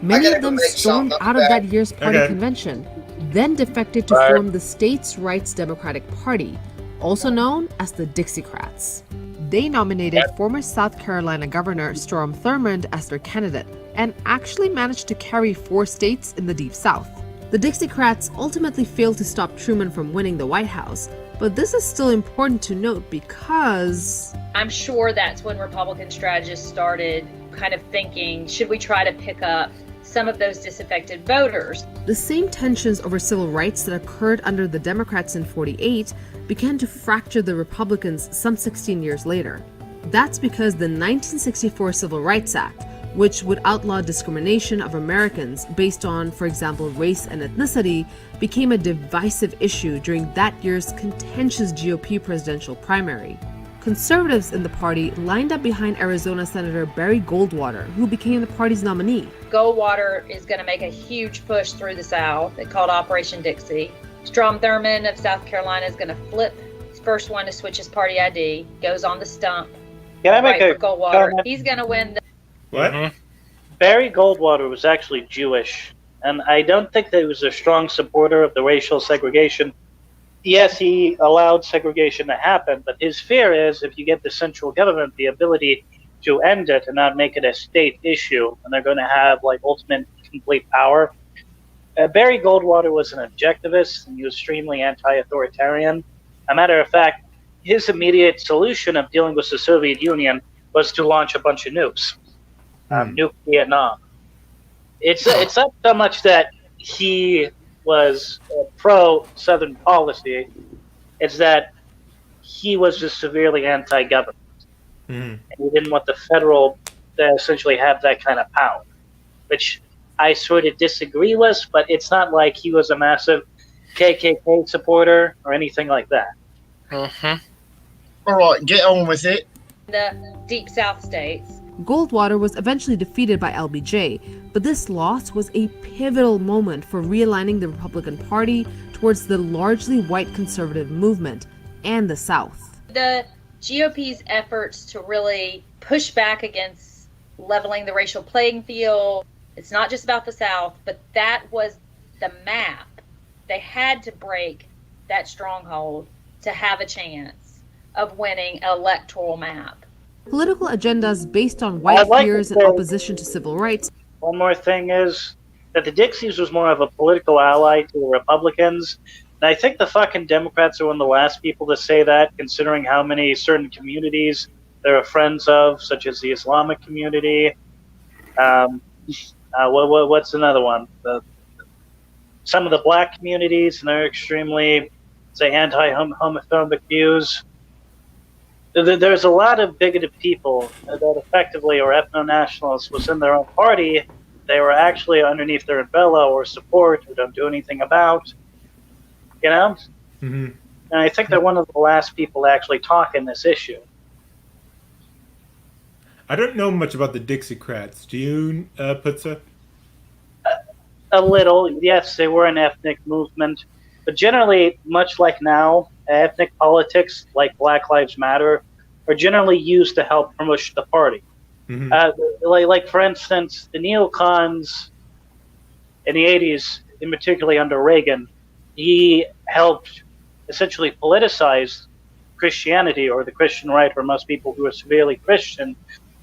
Many of them stormed out of that year's party convention, then defected to form the States' Rights Democratic Party, also known as the Dixiecrats. They nominated former South Carolina Governor Strom Thurmond as their candidate, and actually managed to carry 4 states in the Deep South. The Dixiecrats ultimately failed to stop Truman from winning the White House, but this is still important to note because... I'm sure that's when Republican strategists started kind of thinking, should we try to pick up some of those disaffected voters? The same tensions over civil rights that occurred under the Democrats in '48 began to fracture the Republicans some 16 years later. That's because the 1964 Civil Rights Act, which would outlaw discrimination of Americans based on, for example, race and ethnicity, became a divisive issue during that year's contentious GOP presidential primary. Conservatives in the party lined up behind Arizona Senator Barry Goldwater, who became the party's nominee. Goldwater is going to make a huge push through the South. It's called Operation Dixie. Strom Thurmond of South Carolina is going to flip. He's the first one to switch his party ID, goes on the stump. Can I make for a Goldwater. comment? He's going to win the... What? Barry Goldwater was actually Jewish, and I don't think that he was a strong supporter of the racial segregation. Yes, he allowed segregation to happen, but his fear is if you get the central government the ability to end it and not make it a state issue, and they're going to have like ultimate complete power. Barry Goldwater was an objectivist, and he was extremely anti-authoritarian. A matter of fact, his immediate solution of dealing with the Soviet Union was to launch a bunch of nukes. Nuke Vietnam. It's not so much that he was pro-Southern policy, it's that he was just severely anti-government. And he didn't want the federal to essentially have that kind of power, which I sort of disagree with, but it's not like he was a massive KKK supporter or anything like that. All right, get on with it. The Deep South states. Goldwater was eventually defeated by LBJ, but this loss was a pivotal moment for realigning the Republican Party towards the largely white conservative movement and the South. The GOP's efforts to really push back against leveling the racial playing field, it's not just about the South, but that was the map. They had to break that stronghold to have a chance of winning an electoral map. Political agendas based on white fears and opposition to civil rights. One more thing is that the Dixies was more of a political ally to the Republicans. And I think the fucking Democrats are one of the last people to say that, considering how many certain communities they're friends of, such as the Islamic community. What's another one? Some of the black communities, and they're extremely, say, anti-homophobic views. There's a lot of bigoted people that effectively are ethno-nationalists within their own party. They were actually underneath their umbrella or support or don't do anything about, you know? Mm-hmm. And I think they're one of the last people to actually talk in this issue. I don't know much about the Dixiecrats. Do you, Putza? A little, yes, they were an ethnic movement. But generally, much like now, ethnic politics, like Black Lives Matter, are generally used to help promote the party. Mm-hmm. Like, for instance, the neocons in the 80s, in particularly under Reagan, he helped essentially politicize Christianity or the Christian right, or most people who are severely Christian,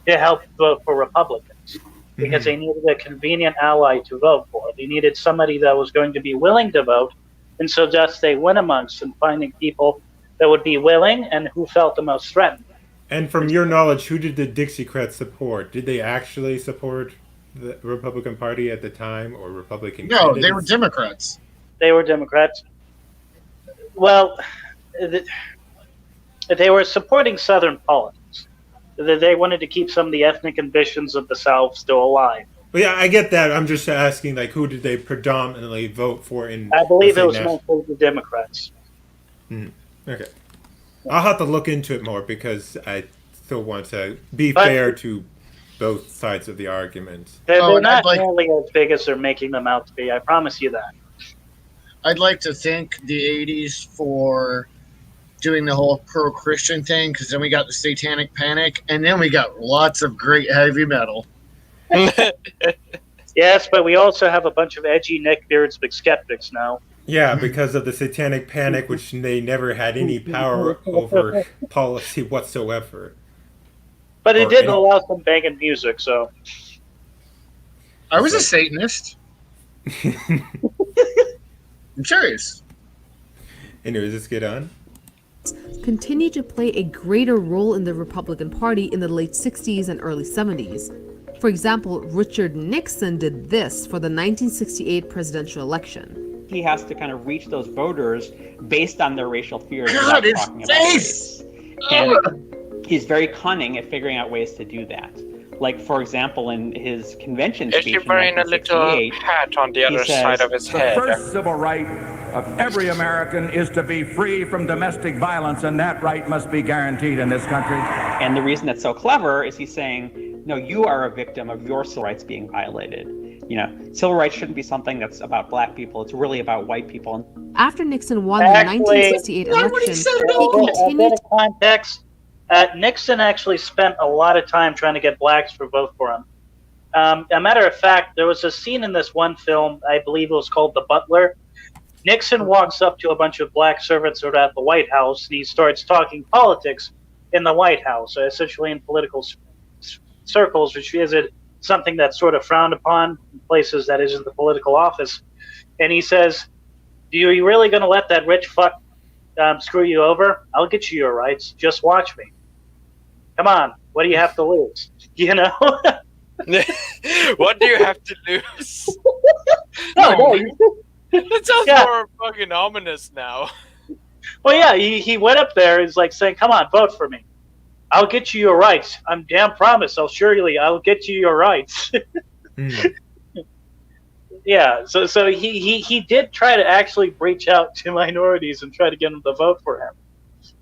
to help vote for Republicans. Because they needed a convenient ally to vote for. They needed somebody that was going to be willing to vote, and so thus they went amongst and finding people that would be willing and who felt the most threatened. And from your knowledge, who did the Dixiecrats support? Did they actually support the Republican Party at the time, or Republican No, candidates? they were Democrats. They were Democrats. Well, they were supporting Southern politics. They wanted to keep some of the ethnic ambitions of the South still alive. Well, yeah, I get that. I'm just asking, like, who did they predominantly vote for in? I believe it was national... mostly the Democrats. Okay, I'll have to look into it more because I still want to be fair to both sides of the argument. They're not nearly as big as they're making them out to be. I promise you that. I'd like to thank the 80s for doing the whole pro-Christian thing, because then we got the Satanic Panic, and then we got lots of great heavy metal. Yes, but we also have a bunch of edgy neckbeards big skeptics now. Yeah, because of the Satanic Panic, which they never had any power over policy whatsoever. But it did allow some banging music, so... I was a Satanist. I'm serious. Anyways, let's get on. Continued to play a greater role in the Republican Party in the late 60s and early 70s. For example, Richard Nixon did this for the 1968 presidential election. He has to kind of reach those voters based on their racial fears God, without his talking about face! race. And he's very cunning at figuring out ways to do that. Like, for example, in his convention Is speech he in wearing a little 1968, hat on the other side of his The head? first civil right of every American is to be free from domestic violence, and that right must be guaranteed in this country. And the reason that's so clever is he's saying, no, you are a victim of your civil rights being violated. You know, civil rights shouldn't be something that's about black people. It's really about white people. After Nixon won the 1968 election, he continued... Context. Nixon actually spent a lot of time trying to get blacks to vote for him. A matter of fact, there was a scene in this one film, I believe it was called The Butler. Nixon walks up to a bunch of black servants who are at the White House, and he starts talking politics in the White House, essentially in political circles, which isn't something that's sort of frowned upon in places that isn't the political office. And he says, are you really going to let that rich fuck screw you over? I'll get you your rights. Just watch me. Come on. What do you have to lose? You know? What do you have to lose? No. It sounds more fucking ominous now. Well, yeah, he went up there. He's like saying, come on, vote for me. I'll get you your rights. I'm damn promise. I'll get you your rights. Yeah, so he did try to actually reach out to minorities and try to get them to vote for him.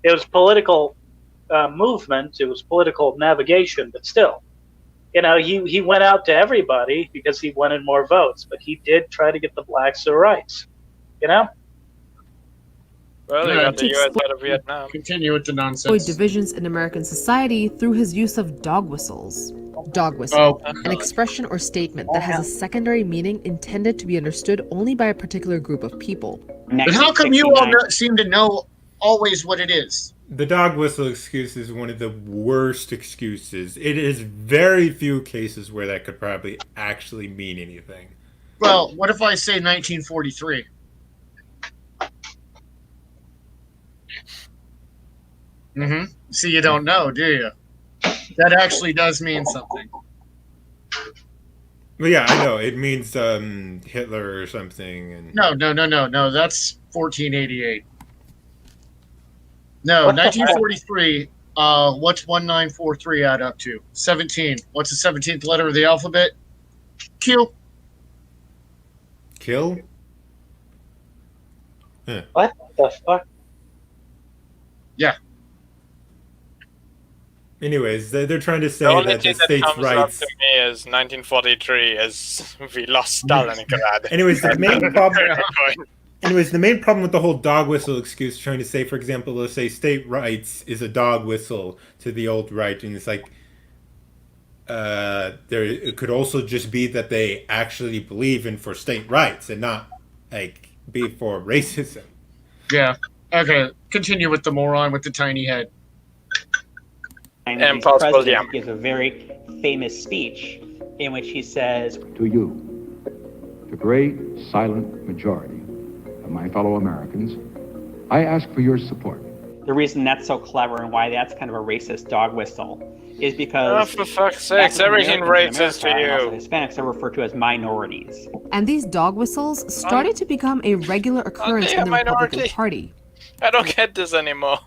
It was political movement. It was political navigation, but still. You know, he went out to everybody because he wanted more votes, but he did try to get the blacks their rights. You know? Well, you got the U.S. out of Vietnam. Continue with the avoid nonsense. divisions in American society through his use of dog whistles. Dog whistle, an expression or statement that has a secondary meaning intended to be understood only by a particular group of people. But how come you all seem to know always what it is? The dog whistle excuse is one of the worst excuses. It is very few cases where that could probably actually mean anything. Well, what if I say 1943? See, you don't know, do you? That actually does mean something. Well, yeah, I know. It means Hitler or something. And... No. That's 1488. No, 1943 What's 1943 add up to? 17. What's the 17th letter of the alphabet? Q. Kill? Huh. What the fuck? Yeah. Anyways, they're trying to The say only that the thing that states' comes up rights. to me is 1943 as we lost Stalingrad. Anyways, the main problem. Anyways, the main problem with the whole dog whistle excuse, trying to say, for example, let's say state rights is a dog whistle to the old right, and it's like, there it could also just be that they actually believe in for state rights and not like be for racism. Yeah. Okay. Continue with the moron with the tiny head. And president gives a very famous speech in which he says, To you, the great silent majority of my fellow Americans, I ask for your support. The reason that's so clever and why that's kind of a racist dog whistle is because for fuck's sakes, everything racist to you. Hispanics are referred to as minorities. And these dog whistles started to become a regular occurrence in the Republican Party. I don't get this anymore.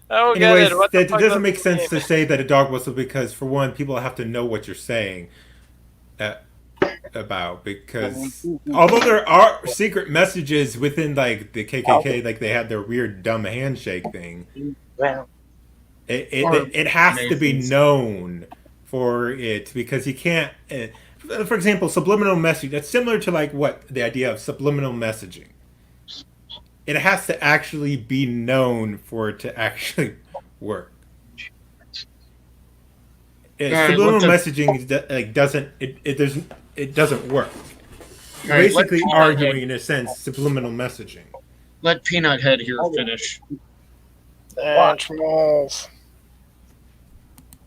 I don't Anyways, get it. What the it fuck doesn't does make it sense mean? to say that a dog whistle because, for one, people have to know what you're saying about, because although there are secret messages within like the KKK, like they had their weird dumb handshake thing, it has to be known for it, because you can't. For example, subliminal message. That's similar to like what the idea of subliminal messaging. It has to actually be known for it to actually work. Subliminal messaging like doesn't it doesn't work. You're basically arguing in a sense subliminal messaging. Let Peanut Head here finish. Watch malls.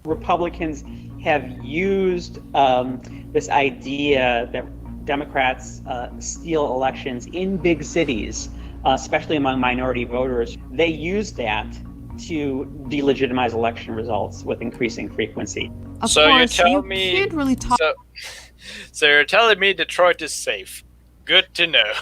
Republicans have used this idea that Democrats steal elections in big cities, especially among minority voters. They use that to delegitimize election results with increasing frequency. Of So course, you tell you me. can't really talk. So you're telling me Detroit is safe. Good to know.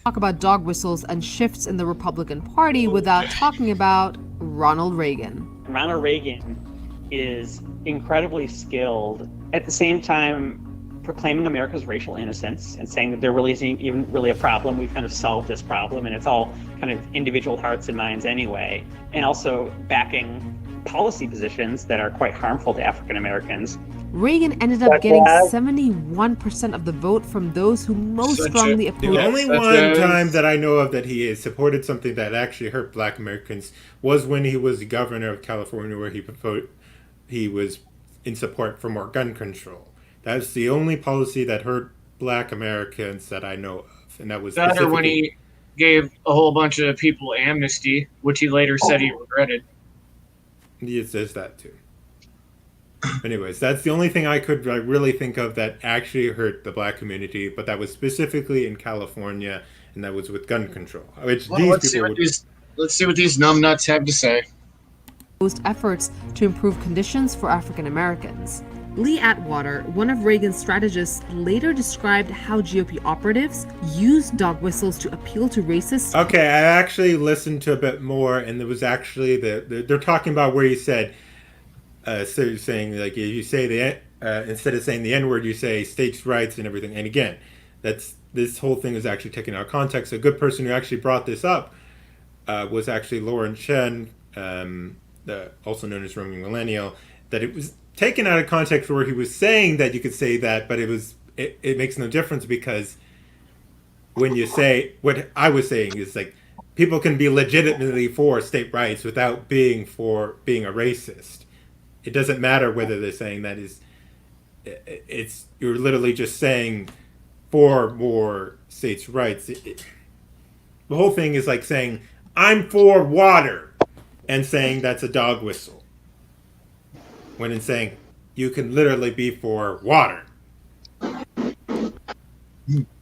Talk about dog whistles and shifts in the Republican Party without talking about Ronald Reagan. Ronald Reagan is incredibly skilled, at the same time proclaiming America's racial innocence and saying that there really isn't even really a problem. We've kind of solved this problem and it's all kind of individual hearts and minds anyway. And also backing policy positions that are quite harmful to African Americans. Reagan ended up getting 71% of the vote from those who most strongly opposed. The only one time that I know of that he has supported something that actually hurt Black Americans was when he was governor of California, where he was in support for more gun control. That's the only policy that hurt Black Americans that I know of, and that was That or when he gave a whole bunch of people amnesty, which he later said he regretted. Yes, there's that too. Anyways, that's the only thing I could really think of that actually hurt the Black community, but that was specifically in California, and that was with gun control. Which Let's see what these numbnuts have to say. Efforts to improve conditions for African Americans. Lee Atwater, one of Reagan's strategists, later described how GOP operatives used dog whistles to appeal to racists. Okay, I actually listened to a bit more, and there was actually they're talking about where he said, so saying like you say the instead of saying the N-word, you say states' rights and everything. And again, this whole thing is actually taken out of context. A good person who actually brought this up was actually Lauren Chen, also known as Roaming Millennial, that it was taken out of context where he was saying that you could say that, but it makes no difference, because when you say what I was saying is like people can be legitimately for state rights without being a racist. It doesn't matter whether they're saying that you're literally just saying for more states' rights. The whole thing is like saying I'm for water and saying that's a dog whistle, when in saying you can literally be for water.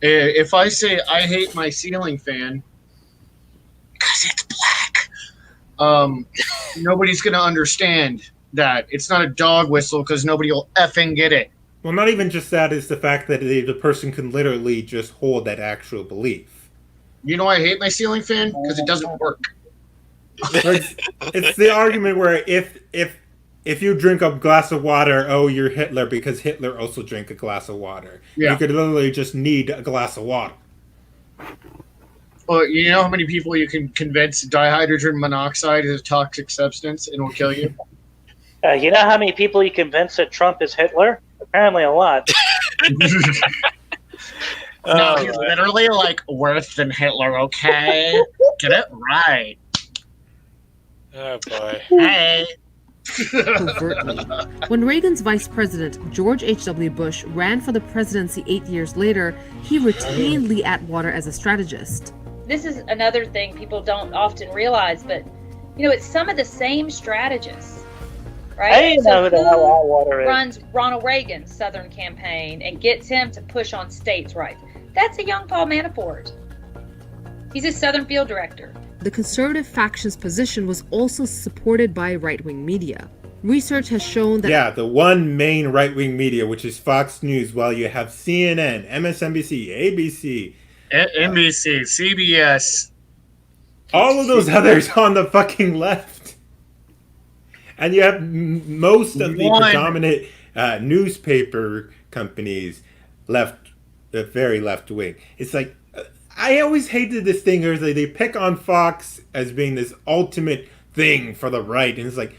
If I say I hate my ceiling fan because it's black, nobody's going to understand that. It's not a dog whistle because nobody will effing get it. Well, not even just that, is the fact that the person can literally just hold that actual belief. You know why I hate my ceiling fan? Because it doesn't work. It's the argument where if you drink a glass of water, oh, you're Hitler because Hitler also drank a glass of water. Yeah. You could literally just need a glass of water. Well, you know how many people you can convince dihydrogen monoxide is a toxic substance and will kill you? You know how many people you convince that Trump is Hitler? Apparently a lot. No, he's literally like worse than Hitler, okay? Get it right. Oh boy. Hey. Covertly. When Reagan's vice president, George H.W. Bush, ran for the presidency 8 years later, he retained Lee Atwater as a strategist. This is another thing people don't often realize, but it's some of the same strategists, right? I didn't know who the hell Atwater is. Runs Ronald Reagan's Southern campaign and gets him to push on states' rights. That's a young Paul Manafort. He's a Southern field director. The conservative faction's position was also supported by right-wing media. Research has shown that... Yeah, the one main right-wing media, which is Fox News, while you have CNN, MSNBC, ABC... NBC, CBS. All of those others on the fucking left. And you have most of the predominant newspaper companies very left-wing. It's like... I always hated this thing where they pick on Fox as being this ultimate thing for the right, and it's like,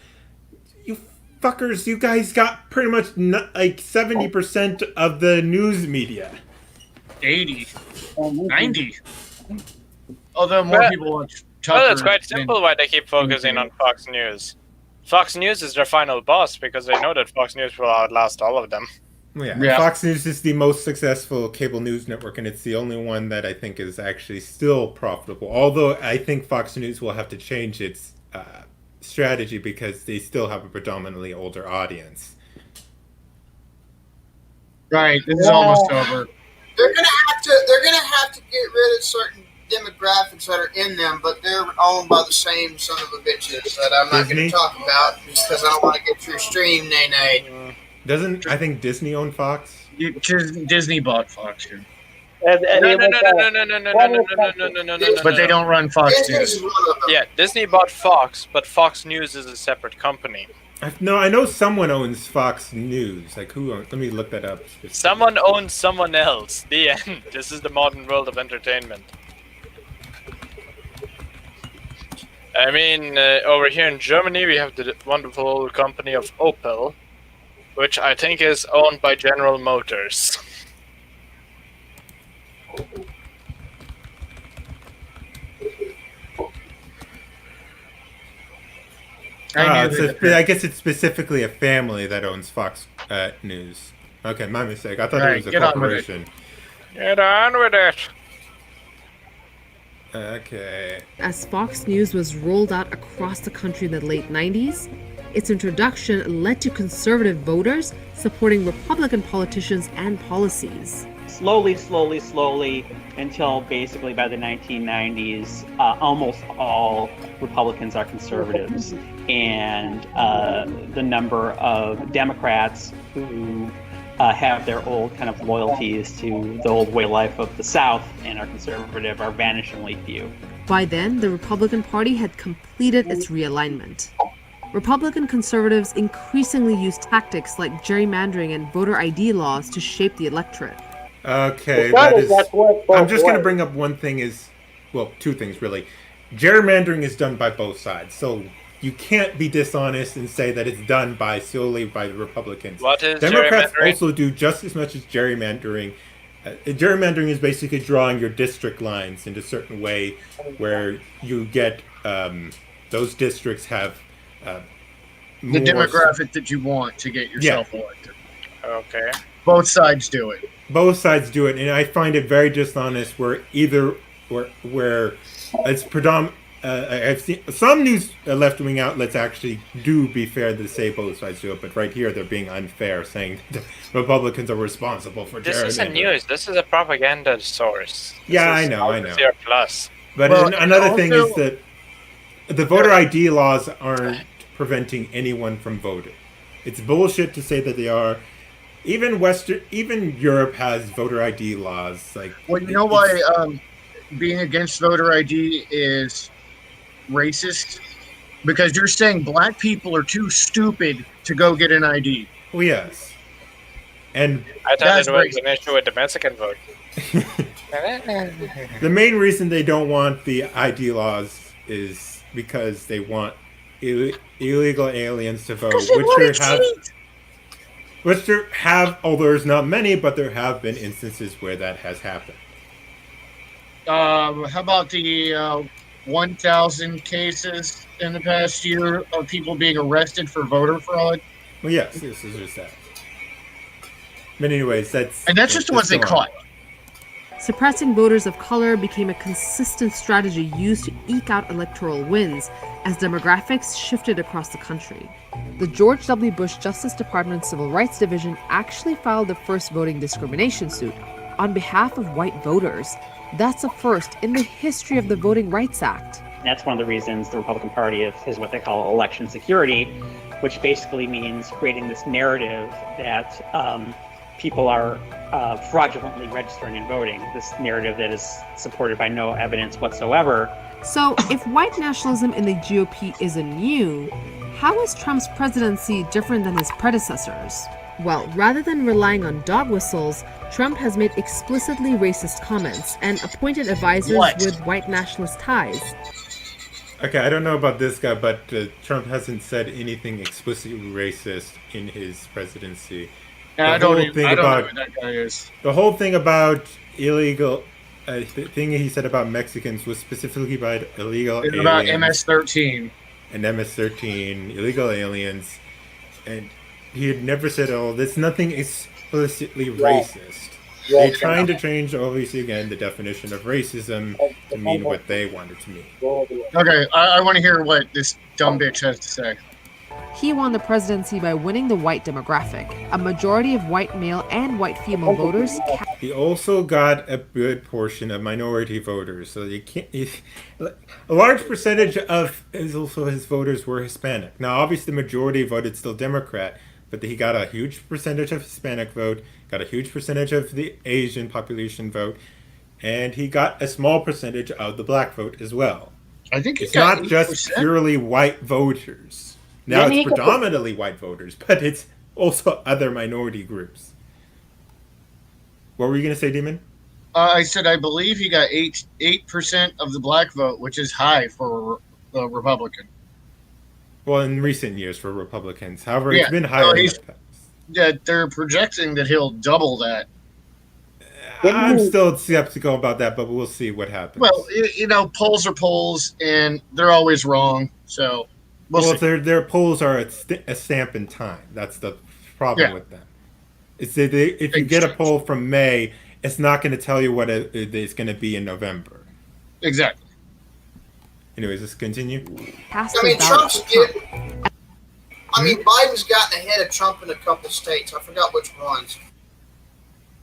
you fuckers, you guys got pretty much like 70% of the news media. 80, 90. Although more people watch Tucker. Well, it's quite simple why they keep focusing on Fox News. Fox News is their final boss because they know that Fox News will outlast all of them. Yeah, Fox News is the most successful cable news network, and it's the only one that I think is actually still profitable. Although I think Fox News will have to change its strategy because they still have a predominantly older audience. Right, this is almost over. They're gonna have to get rid of certain demographics that are in them, but they're owned by the same son of a bitches that I'm not going to talk about just because I don't want to get through stream, nay. Doesn't I think Disney own Fox? Disney bought Fox. No. But they don't run Fox News. Yeah, Disney bought Fox, but Fox News is a separate company. No, I know someone owns Fox News. Like who owns? Let me look that up. Someone owns someone else. The end. This is the modern world of entertainment. I mean, over here in Germany, we have the wonderful company of Opel, which I think is owned by General Motors. I guess it's specifically a family that owns Fox News. Okay, my mistake. I thought it was a corporation. Get on with it. Okay. As Fox News was rolled out across the country in the late 90s, its introduction led to conservative voters supporting Republican politicians and policies. Slowly, until basically by the 1990s, almost all Republicans are conservatives. And the number of Democrats who have their old kind of loyalties to the old way of life of the South and are conservative are vanishingly few. By then, the Republican Party had completed its realignment. Republican conservatives increasingly used tactics like gerrymandering and voter ID laws to shape the electorate. Okay, I'm just going to bring up one thing two things really. Gerrymandering is done by both sides, so you can't be dishonest and say that it's done solely by the Republicans. What is Democrats gerrymandering? Also do just as much as gerrymandering. Gerrymandering is basically drawing your district lines in a certain way where you get those districts have the demographic that you want to get yourself elected. Okay. Both sides do it. Both sides do it, and I find it very dishonest where it's predominant. I've seen some news left-wing outlets actually do be fair to say both sides do it, but right here they're being unfair, saying the Republicans are responsible for This gerrymandering. isn't news. This is a propaganda source. Yeah, I know. Plus. But another thing is that the voter ID laws aren't preventing anyone from voting. It's bullshit to say that they are. Even Europe has voter ID laws. Like, well, you know why being against voter ID is racist? Because you're saying black people are too stupid to go get an ID. Well, yes. And I thought That's it was racist. an issue with the Mexican vote. the main reason they don't want the ID laws is because they want illegal aliens to vote, which there have, although there's not many, but there have been instances where that has happened. How about the 1,000 cases in the past year of people being arrested for voter fraud? Well, yes, this is just that. But anyways, that's just the ones they caught. Suppressing voters of color became a consistent strategy used to eke out electoral wins as demographics shifted across the country. The George W. Bush Justice Department Civil Rights Division actually filed the first voting discrimination suit on behalf of white voters. That's a first in the history of the Voting Rights Act. And that's one of the reasons the Republican Party is what they call election security, which basically means creating this narrative that people are fraudulently registering and voting, this narrative that is supported by no evidence whatsoever. So, if white nationalism in the GOP isn't new, how is Trump's presidency different than his predecessors? Well, rather than relying on dog whistles, Trump has made explicitly racist comments and appointed advisors with white nationalist ties. Okay, I don't know about this guy, but Trump hasn't said anything explicitly racist in his presidency. I don't know who that guy is. The whole thing about illegal, the thing he said about Mexicans was specifically about illegal aliens. About MS-13. And MS-13, illegal aliens. And he had never said, oh, there's nothing explicitly racist. They're trying to change, obviously, again, the definition of racism to mean what they want it to mean. Okay, I want to hear what this dumb bitch has to say. He won the presidency by winning the white demographic. A majority of white male and white female voters. He also got a good portion of minority voters. So you can't. A large percentage of his voters were Hispanic. Now, obviously, the majority voted still Democrat, but he got a huge percentage of Hispanic vote, got a huge percentage of the Asian population vote, and he got a small percentage of the black vote as well. I think it's not just purely white voters. Now it's predominantly white voters, but it's also other minority groups. What were you going to say, Demon? I said I believe he got 8% of the black vote, which is high for a Republican. Well, in recent years for Republicans. However, it's been higher in the past. Yeah, they're projecting that he'll double that. I'm still skeptical about that, but we'll see what happens. Well, polls are polls, and they're always wrong, so... Well, their polls are a stamp in time. That's the problem with them. It's if you get a poll from May, it's not going to tell you what it's going to be in November. Exactly. Anyways, let's continue. Biden's gotten ahead of Trump in a couple states. I forgot which ones.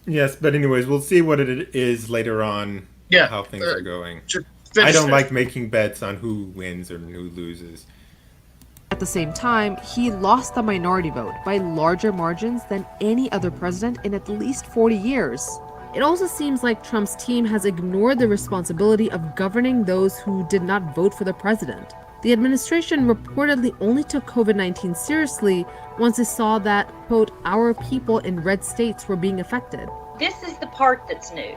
Yes, but anyways, we'll see what it is later on. Yeah, how things are going. I don't like making bets on who wins or who loses. At the same time, he lost the minority vote by larger margins than any other president in at least 40 years. It also seems like Trump's team has ignored the responsibility of governing those who did not vote for the president. The administration reportedly only took COVID-19 seriously once it saw that, quote, our people in red states were being affected. This is the part that's new,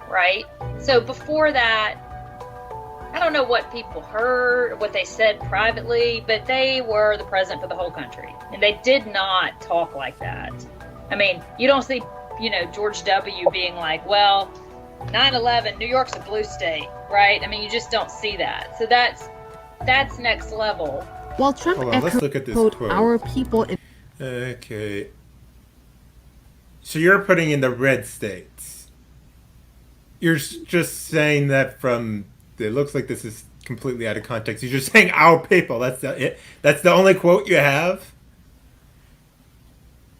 right? So before that, I don't know what people heard, what they said privately, but they were the president for the whole country. And they did not talk like that. I mean, you don't see, George W. being like, well, 9/11, New York's a blue state, right? I mean, you just don't see that. So that's next level. While Trump let's look at this quote, quote. our people in... Okay. So you're putting in the red states. You're just saying that from... It looks like this is completely out of context. You're just saying our people. That's the only quote you have?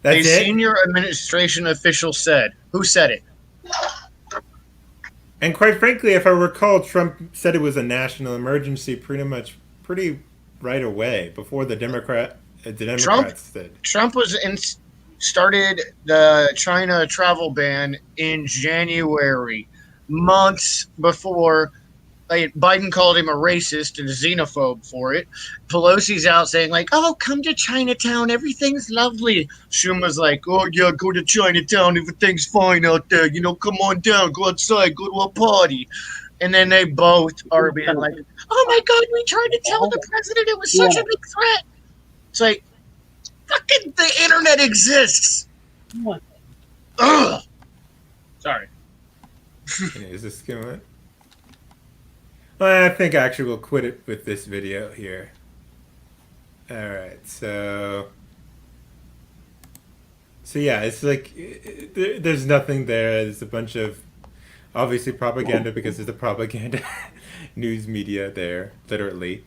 That's a senior administration official said. Who said it? And quite frankly, if I recall, Trump said it was a national emergency pretty right away before the Democrats did. Trump started the China travel ban in January, months before Biden called him a racist and a xenophobe for it. Pelosi's out saying like, "Oh, come to Chinatown, everything's lovely." Schumer's like, "Oh yeah, go to Chinatown, everything's fine out there. You know, come on down, go outside, go to a party." And then they both are being like, "Oh my God, we tried to tell the president it was such a big threat." It's like, fucking the internet exists. Ugh. Sorry. Is this going? Well, I think actually we'll quit it with this video here. Alright, so yeah, it's like there's nothing there. There's a bunch of obviously propaganda because there's a propaganda news media there, literally.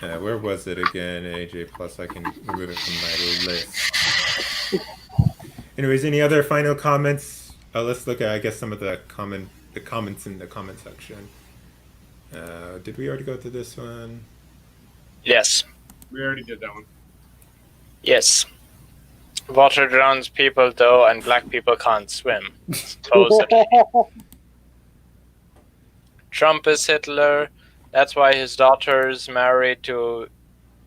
Where was it again? AJ Plus, I can remove it from my list. Anyways, any other final comments? Let's look at, I guess, some of the comments in the comment section. Did we already go through this one? Yes. We already did that one. Yes. Water drowns people, though, and black people can't swim. Supposedly. Trump is Hitler. That's why his daughter is married to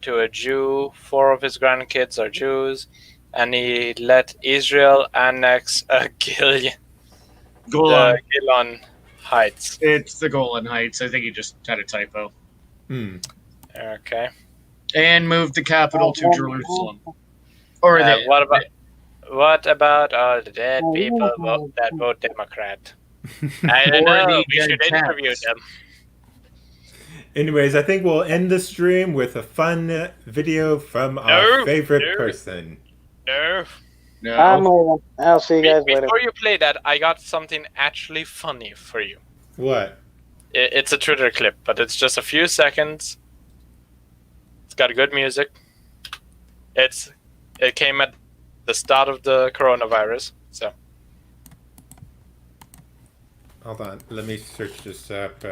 a Jew. 4 of his grandkids are Jews. And he let Israel annex the Golan Heights. It's the Golan Heights. I think he just had a typo. Okay. And moved the capital to Jerusalem. Or what about all the dead people that vote Democrat? I don't know. We should interview them. Anyways, I think we'll end the stream with a fun video from our favorite person. No. I'm leaving. I'll see you guys later. Before you play that, I got something actually funny for you. What? It's a Twitter clip, but it's just a few seconds. It's got good music. It came at the start of the coronavirus, so. Hold on, let me search this up.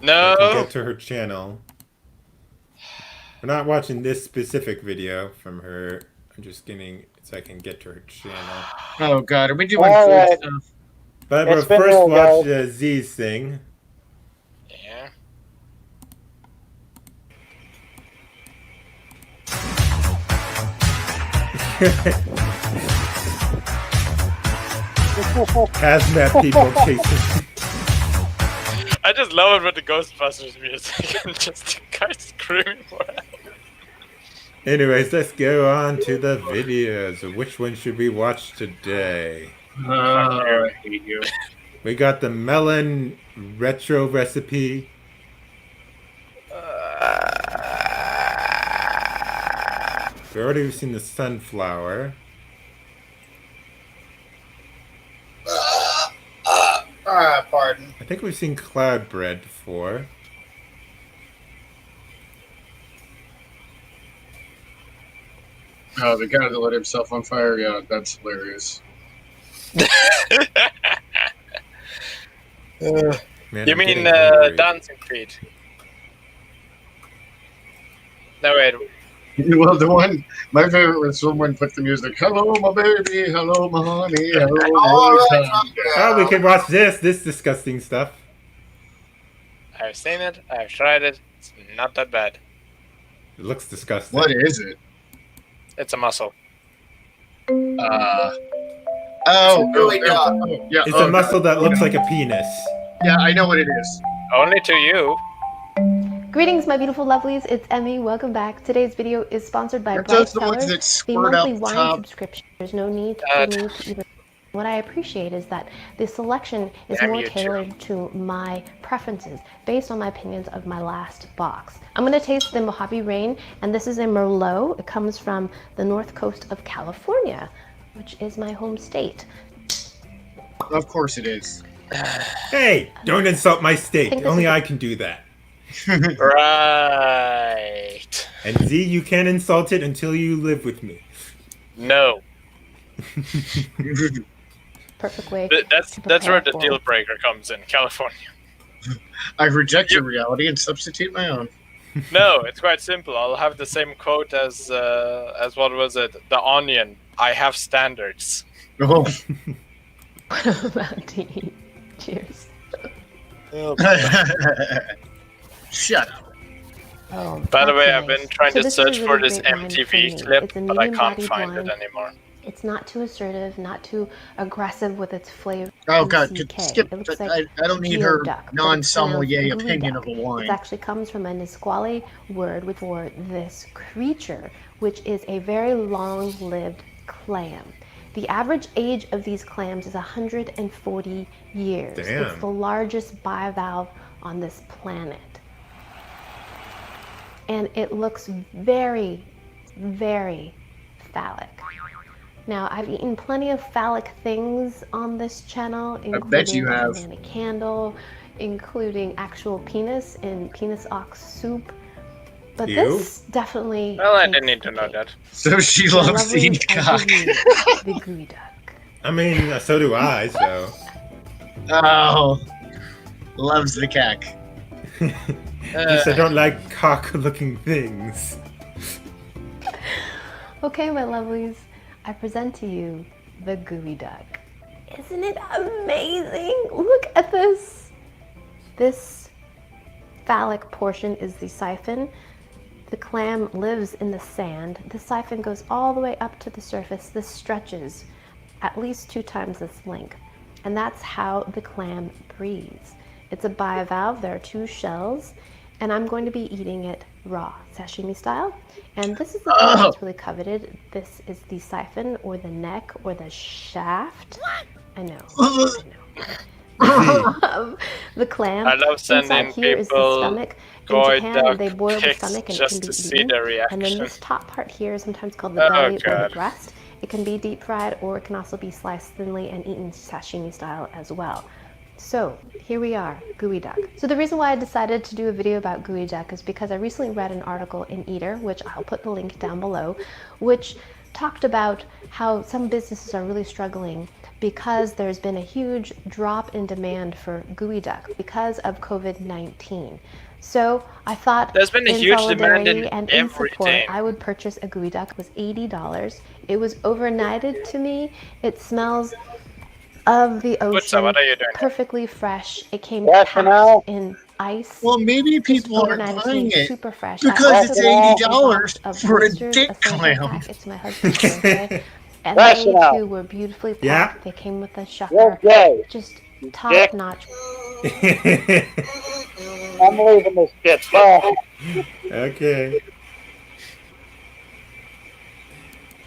No. I can get to her channel. We're not watching this specific video from her. I'm just getting so I can get to her channel. Oh God, are we doing food stuff? But we'll first watch Z's thing. Yeah. Hazmat people chasing. I just love it with the Ghostbusters music and just the guy screaming for it. Anyways, let's go on to the videos. Which one should we watch today? I hate you. We got the melon retro recipe. We already seen the sunflower. Pardon. I think we've seen cloud bread before. Oh, the guy that lit himself on fire? Yeah, that's hilarious. Man, you I'm mean getting hungry. Dancing Feet? No, wait. Well, the one, my favorite was someone put the music, "Hello, my baby, hello, my honey, hello, Oh, we can watch this disgusting stuff. I've seen it, I've tried it, it's not that bad. It looks disgusting. What is it? It's a muscle. Yeah. It's a muscle that looks like a penis. Yeah, I know what it is. Only to you. Greetings, my beautiful lovelies. It's Emmy. Welcome back. Today's video is sponsored by Are Bright those the ones Sellers, that the squirt monthly out the wine top? subscription. There's no need for me to even. What I appreciate is that the selection is Damn more you, tailored to my preferences based on my opinions of my last box. I'm going to taste the Mojave Rain, and this is a Merlot. It comes from the north coast of California, which is my home state. Of course it is. Hey, don't insult my state. Only I can do that. Right. And Z, you can't insult it until you live with me. No. Perfect way. That's where the deal breaker comes in, California. I reject your reality and substitute my own. No, it's quite simple. I'll have the same quote as what was it? The Onion I have standards. Oh. What about tea? Cheers. Shut up. Oh, By the that's way, I've nice. been trying So to this is a search for really this great wine for MTV me. clip, It's a but I can't medium-bodied find wine. it anymore. It's not too assertive, not too aggressive with its flavor. Oh god, CK. skip. It looks like I don't need her geoduck, but it's non-sommelier pronounced opinion geoduck. of a wine. It actually comes from a Nisqually word for this creature, which is a very long-lived clam. The average age of these clams is 140 years. Damn. It's the largest bivalve on this planet. And it looks very, very phallic. Now, I've eaten plenty of phallic things on this channel, including bet you a have. banana candle, including actual penis in penis ox soup. But Ew. this definitely Well, I takes didn't need to the know cake. that. So she My loves to eat lovelies, I cock. give you the gooey duck. I mean, so do I. So. Oh, loves the cack. Just I don't like cock-looking things. Okay, my lovelies, I present to you the gooey duck. Isn't it amazing? Look at this. This phallic portion is the siphon. The clam lives in the sand. The siphon goes all the way up to the surface. This stretches at least 2 times this length. And that's how the clam breathes. It's a bivalve. There are 2 shells. And I'm going to be eating it raw, sashimi style. And this is the part that's really coveted. This is the siphon, or the neck, or the shaft. I know. The clam. I love sending Inside here is the people stomach. In goy Japan, duck they boil the pics stomach and it just can be to see eaten. their And then reaction. this top part here is sometimes called the Oh, belly or the God. breast. It can be deep fried, or it can also be sliced thinly and eaten sashimi style as well. So here we are, gooey duck. So the reason why I decided to do a video about gooey duck is because I recently read an article in Eater, which I'll put the link down below, which talked about how some businesses are really struggling because there's been a huge drop in demand for gooey duck because of COVID-19. So I thought There's been a in huge demand solidarity in and in support, everything. I would purchase a gooey duck. It was $80. It was overnighted to me. It smells of the ocean, what are you doing? perfectly fresh. It came Rationale. packed in ice. Well, maybe people aren't overnighted to buying me, it super fresh. because I it's also bought a $80 box of for a oysters, dick sample clam. pack. It's my husband's birthday. And they Rationale. too were beautifully packed. Yeah. They came with a You're shucker. gay. Just Dick. top notch I'm leaving this shit. Bye. Okay.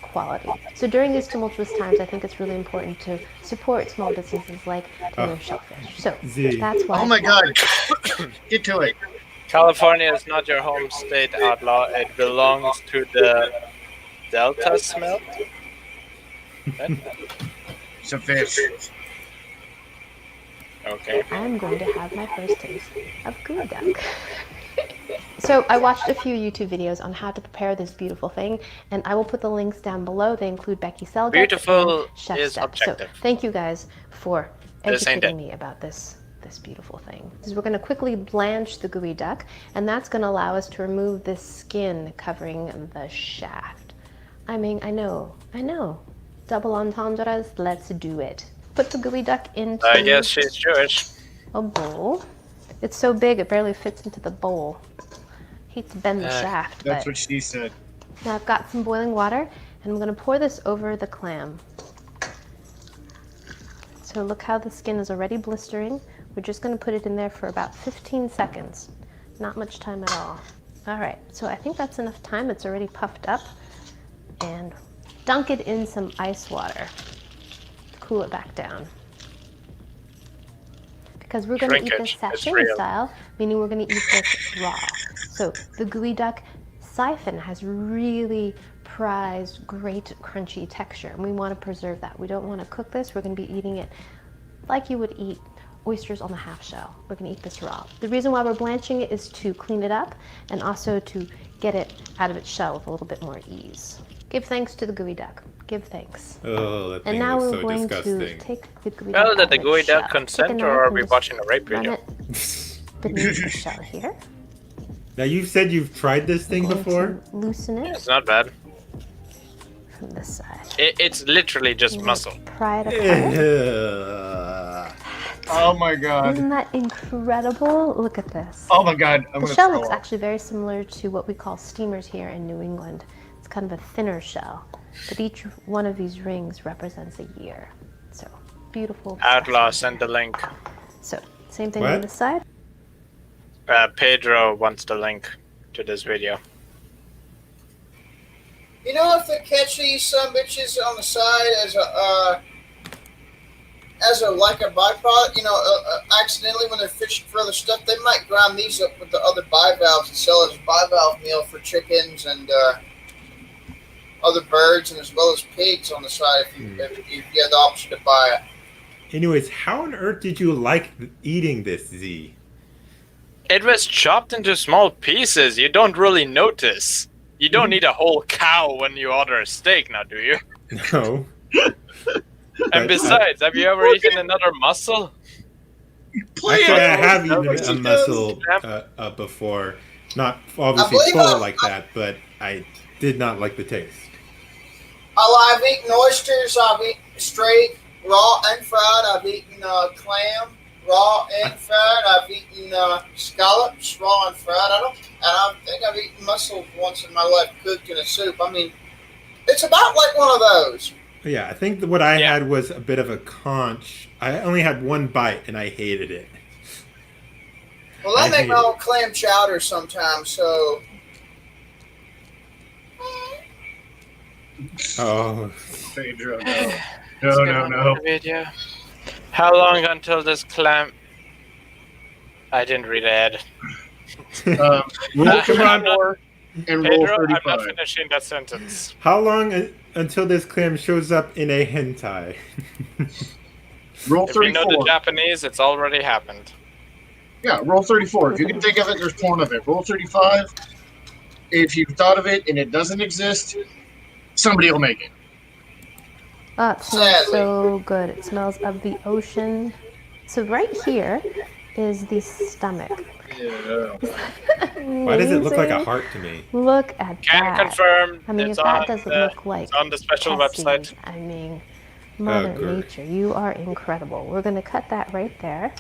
quality. So during these tumultuous times, I think it's really important to support small businesses like Taylor Shellfish. So Z. that's why. Oh my god. Get to it. California is not your home state, Outlaw. It belongs to the Delta smelt. It's a fish. Okay. I'm going to have my first taste of gooey duck. So I watched a few YouTube videos on how to prepare this beautiful thing, and I will put the links down below. They include Becky Selgert Beautiful and Chef is Step. objective. So thank you guys for This ain't educating it. me about this beautiful thing. So we're going to quickly blanch the gooey duck, and that's going to allow us to remove this skin covering the shaft. I mean, I know. Double entendres, let's do it. Put the gooey duck into I guess she's Jewish. a bowl. It's so big it barely fits into the bowl. Hate to bend the shaft, That's but what she said. now I've got some boiling water, and I'm going to pour this over the clam. So look how the skin is already blistering. We're just going to put it in there for about 15 seconds. Not much time at all. All right, so I think that's enough time. It's already puffed up. And dunk it in some ice water to cool it back down. Because we're going to eat this Shrinkage is sashimi real. style, meaning we're going to eat this raw. So the gooey duck siphon has really prized great crunchy texture, and we want to preserve that. We don't want to cook this. We're going to be eating it like you would eat oysters on the half shell. We're going to eat this raw. The reason why we're blanching it is to clean it up and also to get it out of its shell with a little bit more ease. Give thanks to the gooey duck. Give thanks. Oh, that And thing now looks we're so going disgusting. to take the gooey Well, duck did out the of gooey its duck shell. consent, Take a or knife are and we just watching a rape run video? it beneath the shell here. Now, you've said you've tried this thing Going before? to loosen it It's not bad. from this side. It's literally just muscle. Pry it apart. Oh my god. Isn't that incredible? Look at this. Oh my god. I'm The gonna shell throw looks up. actually very similar to what we call steamers here in New England. It's kind of a thinner shell, but each one of these rings represents a year. So beautiful. Outlaw, send the link. So same thing on this side. Pedro wants the link to this video. You know, if they catch these some bitches on the side as a like a byproduct, you know, accidentally when they're fishing for other stuff, they might grind these up with the other bivalves and sell it as bivalve meal for chickens and other birds, and as well as pigs on the side if you had the option to buy it. Anyways, how on earth did you like eating this, Z? It was chopped into small pieces. You don't really notice. You don't need a whole cow when you order a steak, now do you? No. And besides, have you ever eaten another mussel? Actually, I have eaten a mussel before. Not obviously full like that, but I did not like the taste. I've eaten oysters. I've eaten straight, raw and fried. I've eaten clam, raw and fried. I've eaten scallops, raw and fried. I think I've eaten mussel once in my life, cooked in a soup. I mean, it's about like one of those. Yeah, I think what I had was a bit of a conch. I only had one bite, and I hated it. Well, I make my own clam chowder sometimes, so. Oh. Pedro, no. No. Video. How long until this clam? I didn't read ahead. Roll 24 and roll Pedro, 35. I'm not finishing that sentence. How long until this clam shows up in a hentai? Roll 34. If you know the Japanese, it's already happened. Yeah, roll 34. If you can think of it, there's porn of it. Roll 35. If you've thought of it and it doesn't exist, somebody will make it. Oh, it smells so good. It smells of the ocean. So right here is the stomach. Yeah. Why does it look like a heart to me? Look at Can that. confirm. I mean, it's if that on doesn't the, look like it's on the special testing, website. I mean, Mother Nature, you are incredible. We're going to cut that right there.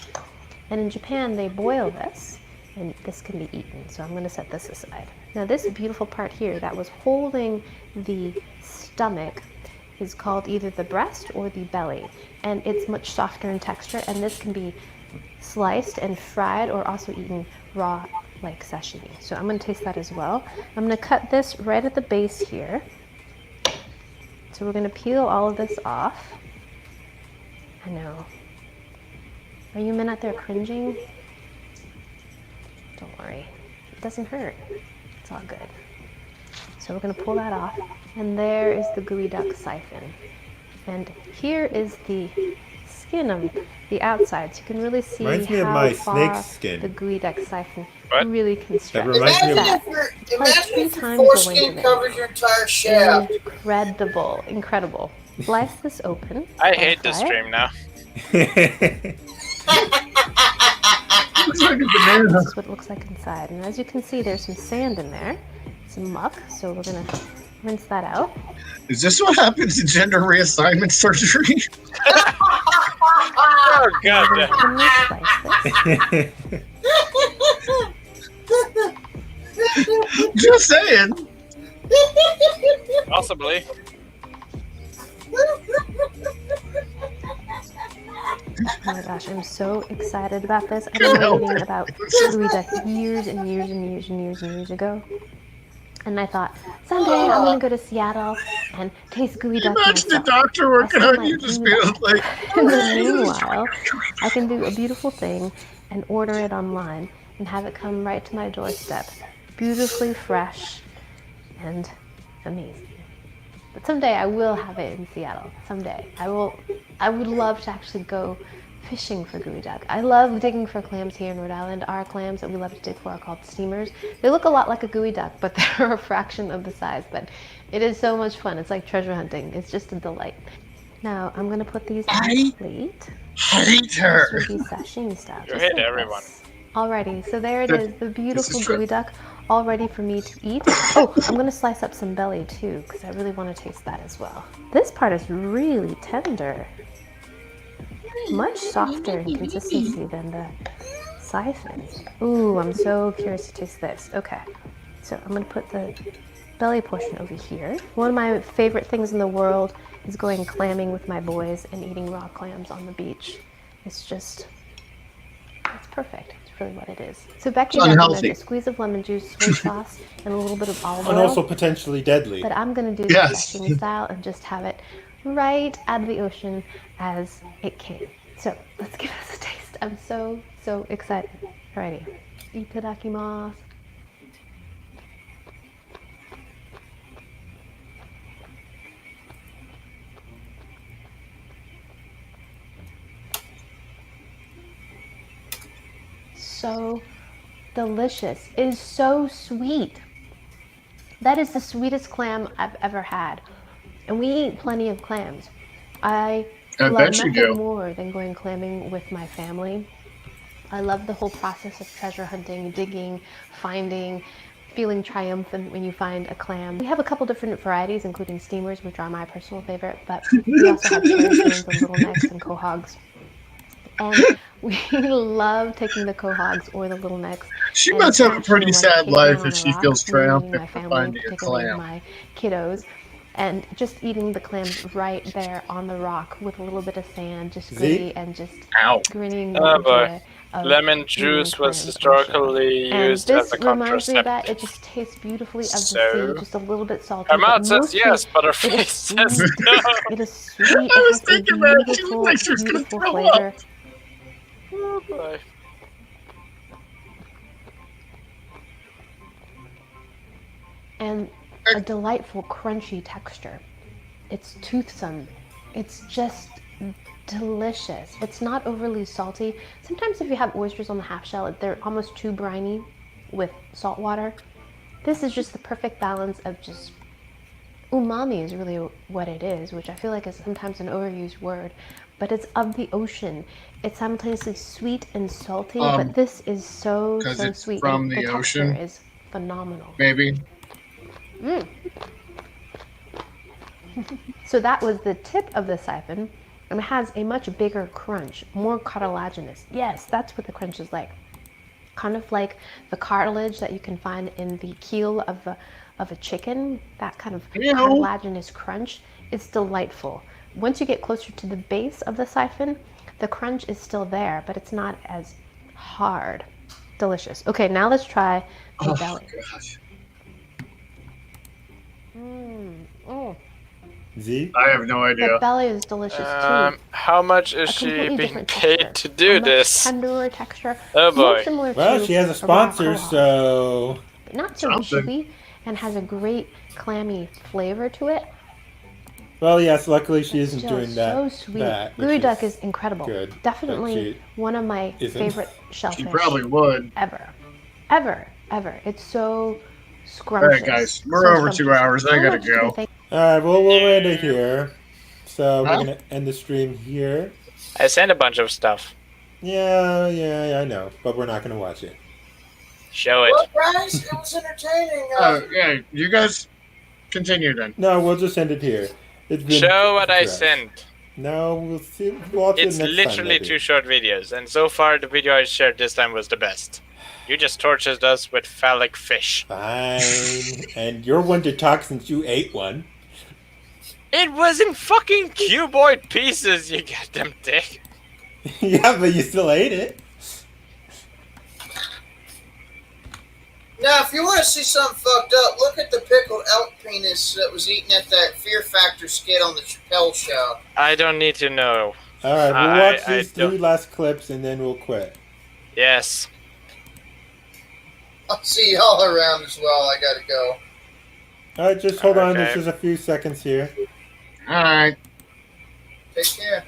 And in Japan, they boil this, and this can be eaten. So I'm going to set this aside. Now, this beautiful part here that was holding the stomach is called either the breast or the belly. And it's much softer in texture, and this can be sliced and fried or also eaten raw like sashimi. So I'm going to taste that as well. I'm going to cut this right at the base here. So we're going to peel all of this off. I know. Are you men out there cringing? Don't worry. It doesn't hurt. It's all good. So we're going to pull that off. And there is the gooey duck siphon. And here is the skin of the outside. So you can really see Reminds me of how my far snake's skin. the gooey duck siphon really can stretch. That reminds me of Imagine if your foreskin covers your entire shaft. Incredible. Slice this open. I hate this stream now. Looks like a banana. This is what it looks like inside. And as you can see, there's some sand in there, some muck. So we're going to rinse that out. Is this what happens in gender reassignment surgery? Oh, God. Just saying. Possibly. Oh my gosh, I'm so excited about this. I've been reading about gooey duck years and years ago. And I thought, someday I'm going to go to Seattle and taste gooey duck Imagine myself. the doctor working on you just feels like... And then meanwhile, I can do a beautiful thing and order it online and have it come right to my doorstep. Beautifully fresh and amazing. But someday I will have it in Seattle. Someday. I would love to actually go fishing for gooey duck. I love digging for clams here in Rhode Island. Our clams that we love to dig for are called steamers. They look a lot like a gooey duck, but they're a fraction of the size. But it is so much fun. It's like treasure hunting. It's just a delight. Now I'm gonna put these on a plate. Hate her. This would be sashimi style. You hate everyone. Alrighty, so there it is, the beautiful gooey duck all ready for me to eat. Oh, I'm gonna slice up some belly too, because I really want to taste that as well. This part is really tender. Much softer in consistency than the siphon. Ooh, I'm so curious to taste this. Okay, so I'm gonna put the belly portion over here. One of my favorite things in the world is going clamming with my boys and eating raw clams on the beach. It's just, it's perfect. It's really what it is. So Becky recommends a squeeze of lemon juice, soy sauce, and a little bit of olive oil. And also potentially deadly. But I'm gonna do the sashimi style and just have it right out of the ocean as it came. So let's give this a taste. I'm so excited. Alrighty. Itadakimasu. So delicious. It is so sweet. That is the sweetest clam I've ever had. And we eat plenty of clams. I love nothing more than going clamming with my family. I love the whole process of treasure hunting, digging, finding, feeling triumphant when you find a clam. We have a couple different varieties, including steamers, which are my personal favorite, but we also have cherry stones and little necks and quahogs. And we love taking the quahogs or the little necks. She must have a pretty sad life if she feels triumphant for finding a clam. My kiddos, and just eating the clams right there on the rock with a little bit of sand, just gritty and just grinning. Oh boy. Lemon juice was historically used as a contraceptive. This reminds me of that. It just tastes beautifully of the sea, just a little bit salty. Her mouth says yes, but her face says no. It is sweet. I was thinking that. She looks like she was going to throw up. Oh boy. And a delightful crunchy texture. It's toothsome. It's just delicious. It's not overly salty. Sometimes if you have oysters on the half shell, they're almost too briny with salt water. This is just the perfect balance of just umami is really what it is, which I feel like is sometimes an overused word, but it's of the ocean. It's simultaneously sweet and salty, but this is so sweet. From the ocean is phenomenal. Maybe. So that was the tip of the siphon, and it has a much bigger crunch, more cartilaginous. Yes, that's what the crunch is like. Kind of like the cartilage that you can find in the keel of a chicken, that kind of cartilaginous crunch. It's delightful. Once you get closer to the base of the siphon, the crunch is still there, but it's not as hard. Delicious. Okay, now let's try the belly. Gosh. Z? I have no idea. The belly is delicious too. How much is she being paid to do this? Tenderer texture. Oh boy. Well, she has a sponsor, so not so chewy, and has a great clammy flavor to it. Well, yes. Luckily, she isn't doing that. So sweet. Geoduck is incredible. Good. Definitely one of my favorite shellfish. She probably would. Ever. It's so scrumptious. All right, guys, we're over 2 hours. I gotta go. All right, well, we'll end it here. So we're gonna end the stream here. I sent a bunch of stuff. Yeah, I know, but we're not gonna watch it. Show it. Well, guys, it was entertaining. Yeah, you guys continue then. No, we'll just end it here. Show what I sent. No, we'll see. Watch it's it next literally time, 2 short videos, and so far the video I shared this time was the best. You just tortured us with phallic fish. Fine. And you're one to talk since you ate one. It was in fucking cuboid pieces, you goddamn dick. Yeah, but you still ate it. Now, if you want to see something fucked up, look at the pickled elk penis that was eaten at that Fear Factor skit on the Chappelle Show. I don't need to know. All right, we'll watch these 3 last clips and then we'll quit. Yes. I'll see y'all around as well. I gotta go. All right, just hold on. There's just a few seconds here. All right. Take care.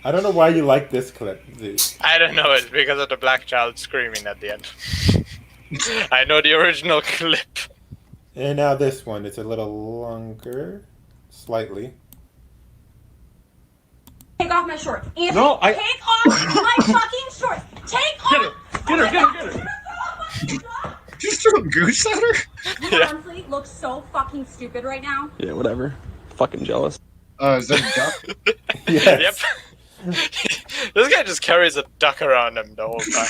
I don't know why you like this clip, Z. I don't know. It's because of the black child screaming at the end. I know the original clip. And now this one. It's a little longer. Slightly. Take off my shorts. Anthony, No, take off my fucking shorts. Take off. Get her. Just throw a goose at her? You honestly look so fucking stupid right now. Yeah, whatever. Fucking jealous. Is that a duck? Yes. Yep. This guy just carries a duck around him the whole time.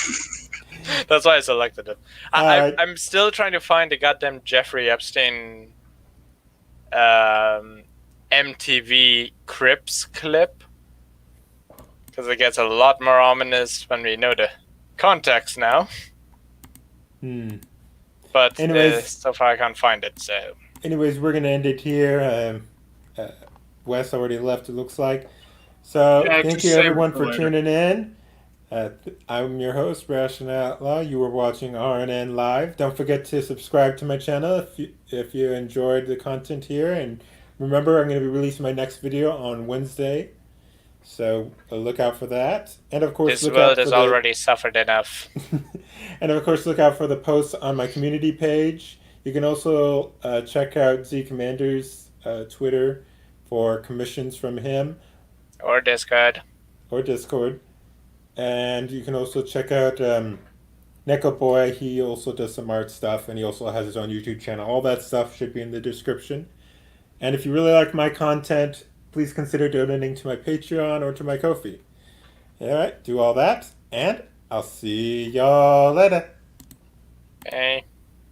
That's why I selected it. I'm still trying to find the goddamn Jeffrey Epstein MTV Crips clip. Because it gets a lot more ominous when we know the context now. But Anyways, so far I can't find it, so... Anyways, we're going to end it here. Wes already left, it looks like. So, Yeah, thank just you save everyone it for for later. tuning in. I'm your host, Ration Outlaw. You were watching RNN Live. Don't forget to subscribe to my channel if you enjoyed the content here. And remember, I'm going to be releasing my next video on Wednesday. So, look out for that. And of course, This world has already suffered enough. And of course, look out for the posts on my community page. You can also check out Z Commander's Twitter for commissions from him. Or Discord. And you can also check out Neko Boy. He also does some art stuff, and he also has his own YouTube channel. All that stuff should be in the description. And if you really like my content, please consider donating to my Patreon or to my Ko-fi. Alright, do all that, and I'll see y'all later. Okay.